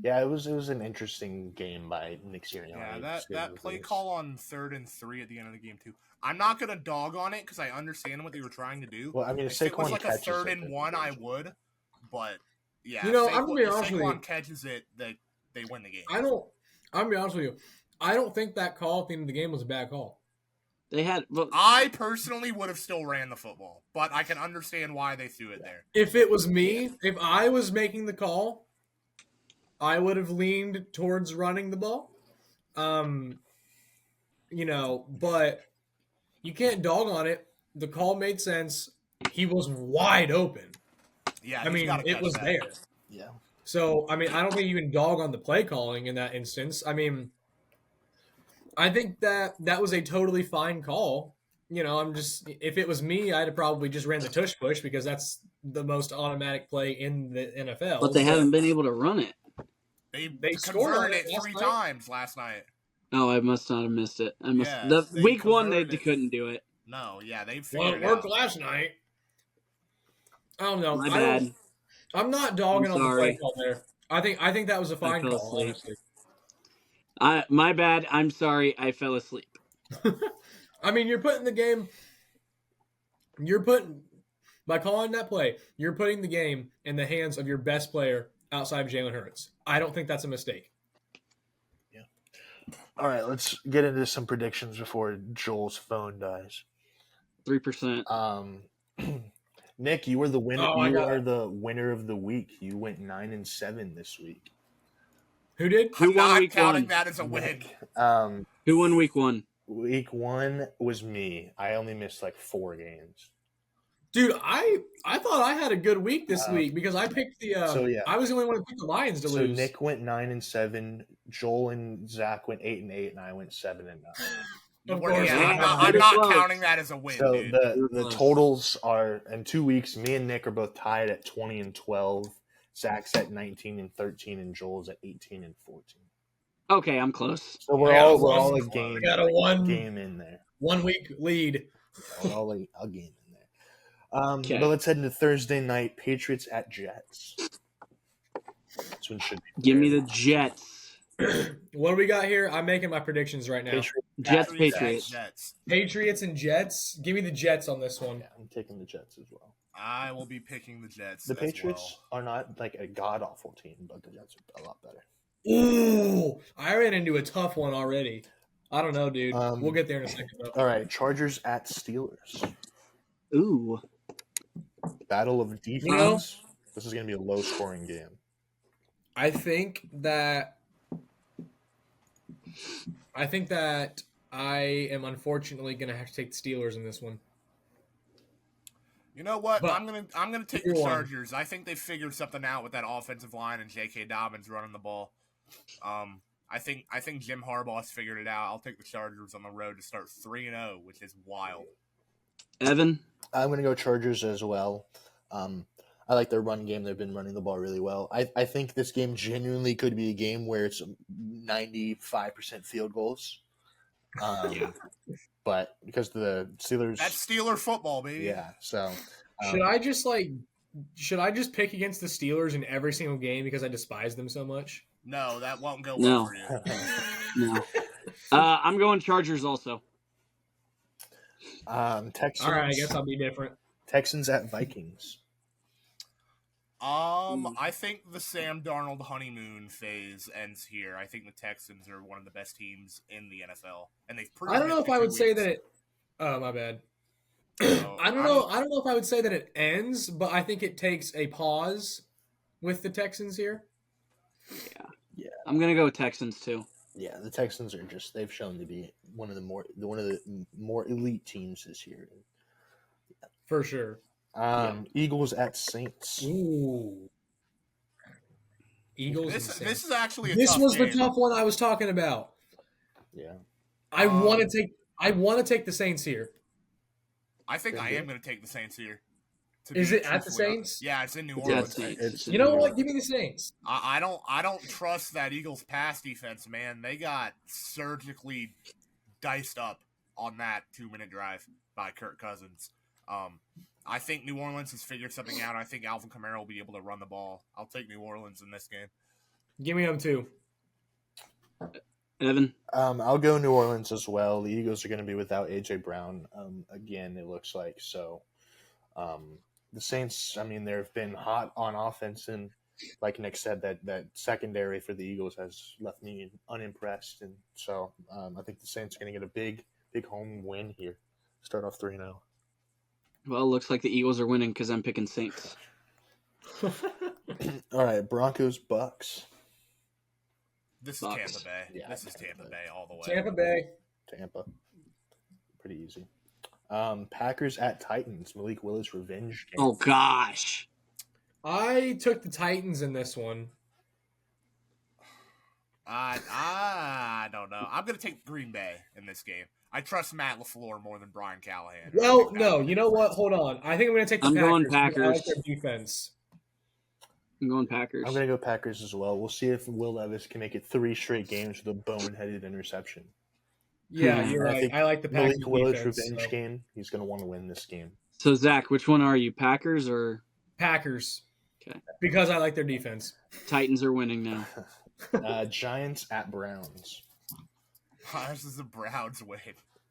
Yeah, it was an interesting game by Nick Sirianni. Yeah, that play call on 3rd and 3 at the end of the game too. I'm not gonna dog on it because I understand what they were trying to do. Well, I mean, if it was like a 3rd and 1, I would. But yeah, I'm gonna be honest with you. Saquon catches it, they win the game. I'm gonna be honest with you. I don't think that call at the end of the game was a bad call. I personally would have still ran the football, but I can understand why they threw it there. If it was me, if I was making the call, I would have leaned towards running the ball. But you can't dog on it. The call made sense. He was wide open. Yeah, I mean, it was there. Yeah. So, I mean, I don't think you can dog on the play calling in that instance. I mean, I think that was a totally fine call. You know, if it was me, I'd have probably just ran the tush push because that's the most automatic play in the NFL. But they haven't been able to run it. They converted it 3 times last night. Oh, I must not have missed it. Week 1 they couldn't do it. No, yeah, they well, it worked last night. I don't know. My bad. I'm not dogging on the play call there. I think that was a fine call, honestly. My bad. I'm sorry. I fell asleep. I mean, by calling that play, you're putting the game in the hands of your best player outside of Jalen Hurts. I don't think that's a mistake. Yeah. All right, let's get into some predictions before Joel's phone dies. 3%. Nick, you were the winner. You are the winner of the week. You went 9-7 this week. Who did? I'm Who won not week counting one? that as a win. Nick. Who won week 1? Week 1 was me. I only missed like 4 games. Dude, I thought I had a good week this week because I picked the. yeah. I was the only one who picked the Lions to So lose. Nick went 9-7, Joel and Zach went 8-8, and I went 7-9. Of course, Yeah, Yeah, I'm you're not close. counting that as a win, So dude. the totals are in 2 weeks. Me and Nick are both tied at 20-12. Zach's at 19-13, and Joel's at 18-14. Okay, I'm close. So we're I got all a one- game. I got a game in there. 1 week lead. We're all a game in there. Okay. But let's head into Thursday night. Patriots at Jets. This one should be. Give me the Jets. What do we got here? I'm making my predictions right now. Patriots. Jets. Patriots and Jets. Give me the Jets on this one. Yeah, I'm taking the Jets as well. I will be picking the Jets. The as Patriots well. are not like a god awful team, but the Jets are a lot better. Ooh, I ran into a tough one already. I don't know, dude. We'll get there in a second, though. All right, Chargers at Steelers. Ooh. Battle of defense. You know- This is going to be a low scoring game. I think that I am unfortunately going to have to take the Steelers in this one. You know what? But- I'm gonna take You're the one. Chargers. I think they figured something out with that offensive line and J.K. Dobbins running the ball. I think Jim Harbaugh's figured it out. I'll take the Chargers on the road to start 3-0, which is wild. Evan? I'm going to go Chargers as well. I like their run game. They've been running the ball really well. I think this game genuinely could be a game where it's 95% field goals. Yeah. But because the Steelers. That's Steeler football, baby. Yeah, so. Should I just pick against the Steelers in every single game because I despise them so much? No, that won't go No. well for you. No. I'm going Chargers also. Texans. All right, I guess I'll be different. Texans at Vikings. I think the Sam Darnold honeymoon phase ends here. I think the Texans are one of the best teams in the NFL, and they've proven I don't know it if for I 2 would say weeks. that it. Oh, my bad. So, I don't know if I would say that it ends, but I think it takes a pause with the Texans here. I'm going to go Texans too. Yeah, the Texans are they've shown to be one of the more elite teams this year. For sure. Eagles at Saints. Ooh. Eagles and This Saints. is actually a This tough was the game. tough one I was talking about. Yeah. I want to take the Saints here. I think I Good. am going to take the Saints here. Is it at the truthfully Saints? Yeah, it's in New Yeah, Orleans. it's You know what? Give me the Saints. I don't trust that Eagles pass defense, man. They got surgically diced up on that 2-minute drive by Kirk Cousins. I think New Orleans has figured something out. I think Alvin Kamara will be able to run the ball. I'll take New Orleans in this game. Give me them too. Evan? I'll go New Orleans as well. The Eagles are going to be without A.J. Brown again, it looks like. So the Saints, I mean, they've been hot on offense, and like Nick said, that secondary for the Eagles has left me unimpressed. And so I think the Saints are going to get a big home win here. Start off 3-0. Well, it looks like the Eagles are winning because I'm picking Saints. All right, Broncos, Bucks. This is Bucks. Tampa Bay. Yeah, This is Tampa Tampa Bay. Bay all the way. Tampa Bay. Tampa. Pretty easy. Packers at Titans. Malik Willis revenge game. Oh, gosh. I took the Titans in this one. I don't know. I'm going to take Green Bay in this game. I trust Matt LaFleur more than Brian Callahan. Well, no. You know what? Hold on. I think I'm going to take the I'm Packers. going because I like Packers. their defense. I'm going Packers. I'm going to go Packers as well. We'll see if Will Levis can make it 3 straight games with a boneheaded interception. Yeah, Hmm. you're I right. think I like the Packers Malik Willis defense. revenge So. game. He's going to want to win this game. So, Zach, which one are you? Packers or Packers. Okay. Because I like their defense. Titans are winning now? Giants at Browns. This is the Browns win.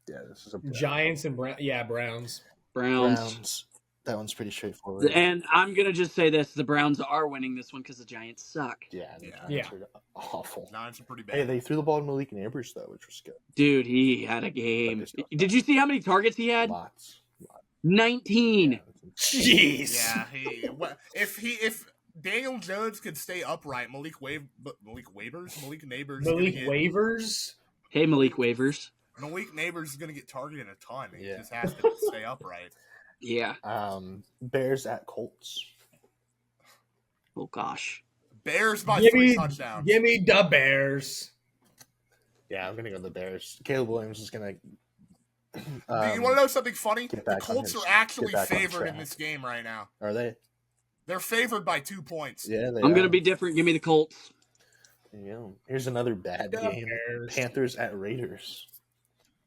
Yeah, this is a Giants and Browns. Browns. That one's pretty straightforward. And I'm going to just say this. The Browns are winning this one because the Giants suck. Yeah, the Yeah. Giants are awful. Giants are pretty Hey, bad. they threw the ball to Malik Neighbors, though, which was good. Dude, he had a game. Did you see how many targets he had? Lots. 19. Yeah, Jeez. Yeah, if Daniel Jones could stay upright, Malik Neighbors Hey, Malik Waivers. Malik Neighbors is going to get targeted a ton. He Yeah. just has to stay upright. Yeah. Bears at Colts. Oh gosh. Bears by 3 touchdowns. Give me the Bears. Yeah, I'm gonna go the Bears. Caleb Williams is gonna. Do you want to know something funny? get The back on Colts his- are actually get back on favored in track. this game right now. Are they? They're favored by 2 points. Yeah, they I'm are. gonna be different. Give me the Colts. There you go. Here's another bad The game. Bears. Panthers at Raiders.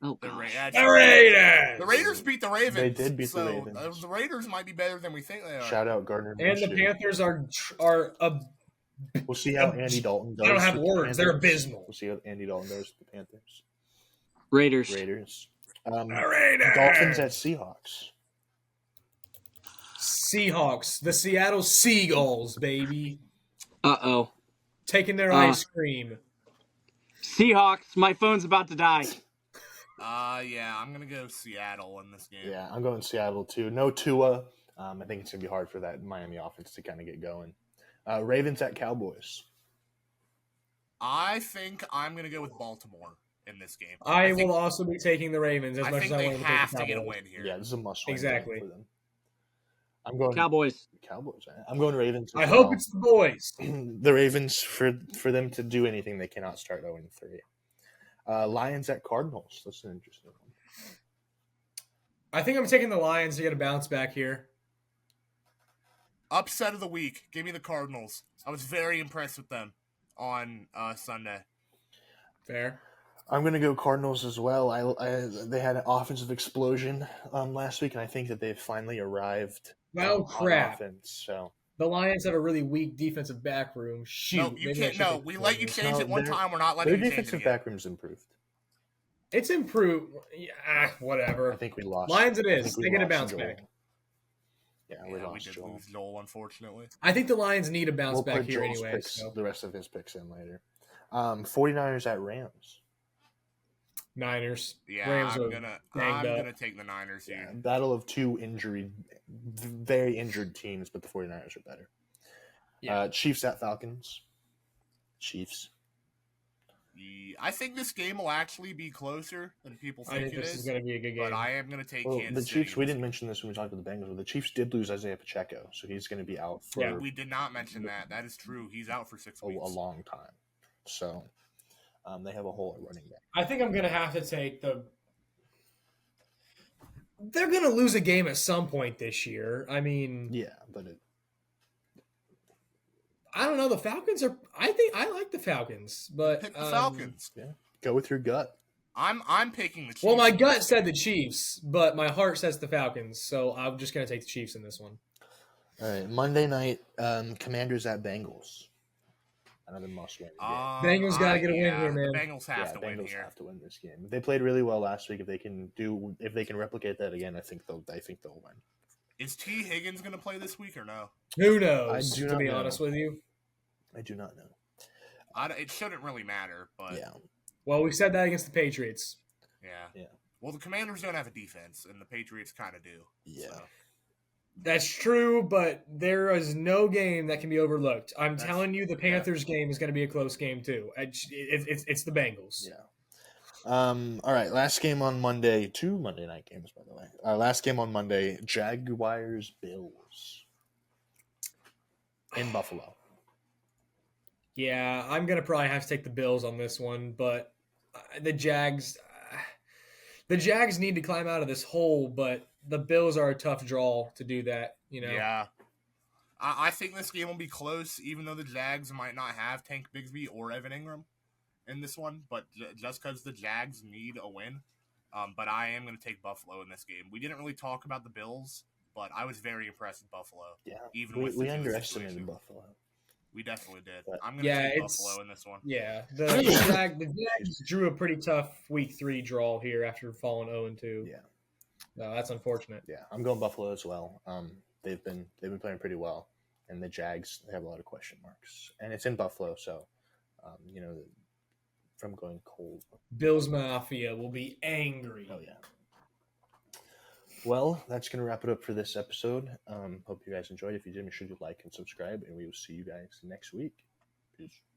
Oh The gosh. Raiders. The Raiders beat the Ravens. They did beat the so, Ravens. the Raiders might be better than we think they are. Shout out Gardner. And the Minshew. Panthers are We'll see how Andy Dalton does. I don't have with the words. They're Panthers. abysmal. We'll see how Andy Dalton does with the Panthers. Raiders. Raiders. Raiders. Dolphins at Seahawks. Seahawks. The Seattle Seagulls, baby. Uh-oh. Taking their ice cream. Seahawks. My phone's about to die. Yeah, I'm gonna go Seattle in this game. Yeah, I'm going Seattle too. No Tua. I think it's gonna be hard for that Miami offense to kind of get going. Ravens at Cowboys. I think I'm gonna go with Baltimore in this game. I think- will also be taking the Ravens as I much think as I they want to have take to the get a Cowboys. win here. Yeah, this is a must-win Exactly. game for them. I'm going Cowboys. Cowboys. I'm going Ravens. I as hope well. it's the boys. The Ravens for them to do anything, they cannot start 0-3. Lions at Cardinals. That's an interesting one. I think I'm taking the Lions to get a bounce back here. Upset of the week. Give me the Cardinals. I was very impressed with them on Sunday. Fair. I'm going to go Cardinals as well. They had an offensive explosion last week, and I think that they've finally arrived. Well, on crap. offense. So The Lions have a really weak defensive back room. Shoot. No, you maybe I can't. should No, take we the let you Cardinals. change No, it one their- time. We're not letting their you change it defensive again. back room's improved. It's improved. Yeah, whatever. I think we lost. Lions it I is. think we They get a lost bounce Joel. back. Yeah, we Yeah, we lost did Joel. lose Joel, unfortunately. I think the Lions need a bounce We'll back put here Joel's anyway. picks, So. the rest of his picks in later. 49ers at Rams. Niners. Yeah, Rams I'm are gonna banged up. take the Niners Yeah, here. battle of two very injured teams, but the 49ers are better. Yeah. Chiefs at Falcons. Chiefs. I think this game will actually be closer than people I think think it this is is. going to be a good game. But I am going to take Well, Kansas the City Chiefs. in We this didn't game. mention this when we talked about the Bengals, but the Chiefs did lose Isaiah Pacheco, so he's going to be out for Yeah, We did not mention that. That is true. He's out for 6 a weeks. long time. So they have a hole at running back. I think I'm going to have to take the. They're going to lose a game at some point this year. I mean, Yeah, but I don't know. The Falcons are. I think I like the Falcons, but Pick the Falcons. go with your gut. I'm picking the Chiefs. Well, my in gut this said game. the Chiefs, but my heart says the Falcons. So I'm just going to take the Chiefs in this one. All right, Monday night, Commanders at Bengals. Another must-win game. Bengals gotta get a win here, man. The Bengals have to win Bengals here. have to win this game. They played really well last week. If they can replicate that again, I think they'll win. Is T. Higgins going to play this week or no? Who knows? I do To not be know. honest with you. I do not know. It shouldn't really matter, but Yeah, Well, we said that against the Patriots. yeah. Well, the Commanders don't have a defense, and the Patriots kind of do. yeah. So. That's true, but there is no game that can be overlooked. I'm That's- telling you, the Panthers game is going to be a close game too. It's the Bengals. Yeah. All right. Last game on Monday. 2 Monday night games, by the way. Last game on Monday. Jaguars Bills in Buffalo. Yeah, I'm going to probably have to take the Bills on this one, but the Jags need to climb out of this hole, but the Bills are a tough draw to do that. You know. Yeah. I think this game will be close, even though the Jags might not have Tank Bigsby or Evan Ingram in this one, but just because the Jags need a win. But I am going to take Buffalo in this game. We didn't really talk about the Bills, but I was very impressed with Buffalo. Yeah. Even with the we Tua underestimated situation. Buffalo. We definitely did. But- I'm going to take it's- Buffalo in this one. Yeah, the Jags drew a pretty tough Week 3 draw here after falling 0-2. Yeah. No, that's unfortunate. Yeah. I'm going Buffalo as well. They've been playing pretty well, and the Jags, they have a lot of question marks, and it's in Buffalo, so from going cold. Bills Mafia will be angry. Oh yeah. Well, that's going to wrap it up for this episode. Hope you guys enjoyed. If you did, make sure you like and subscribe, and we will see you guys next week. Peace.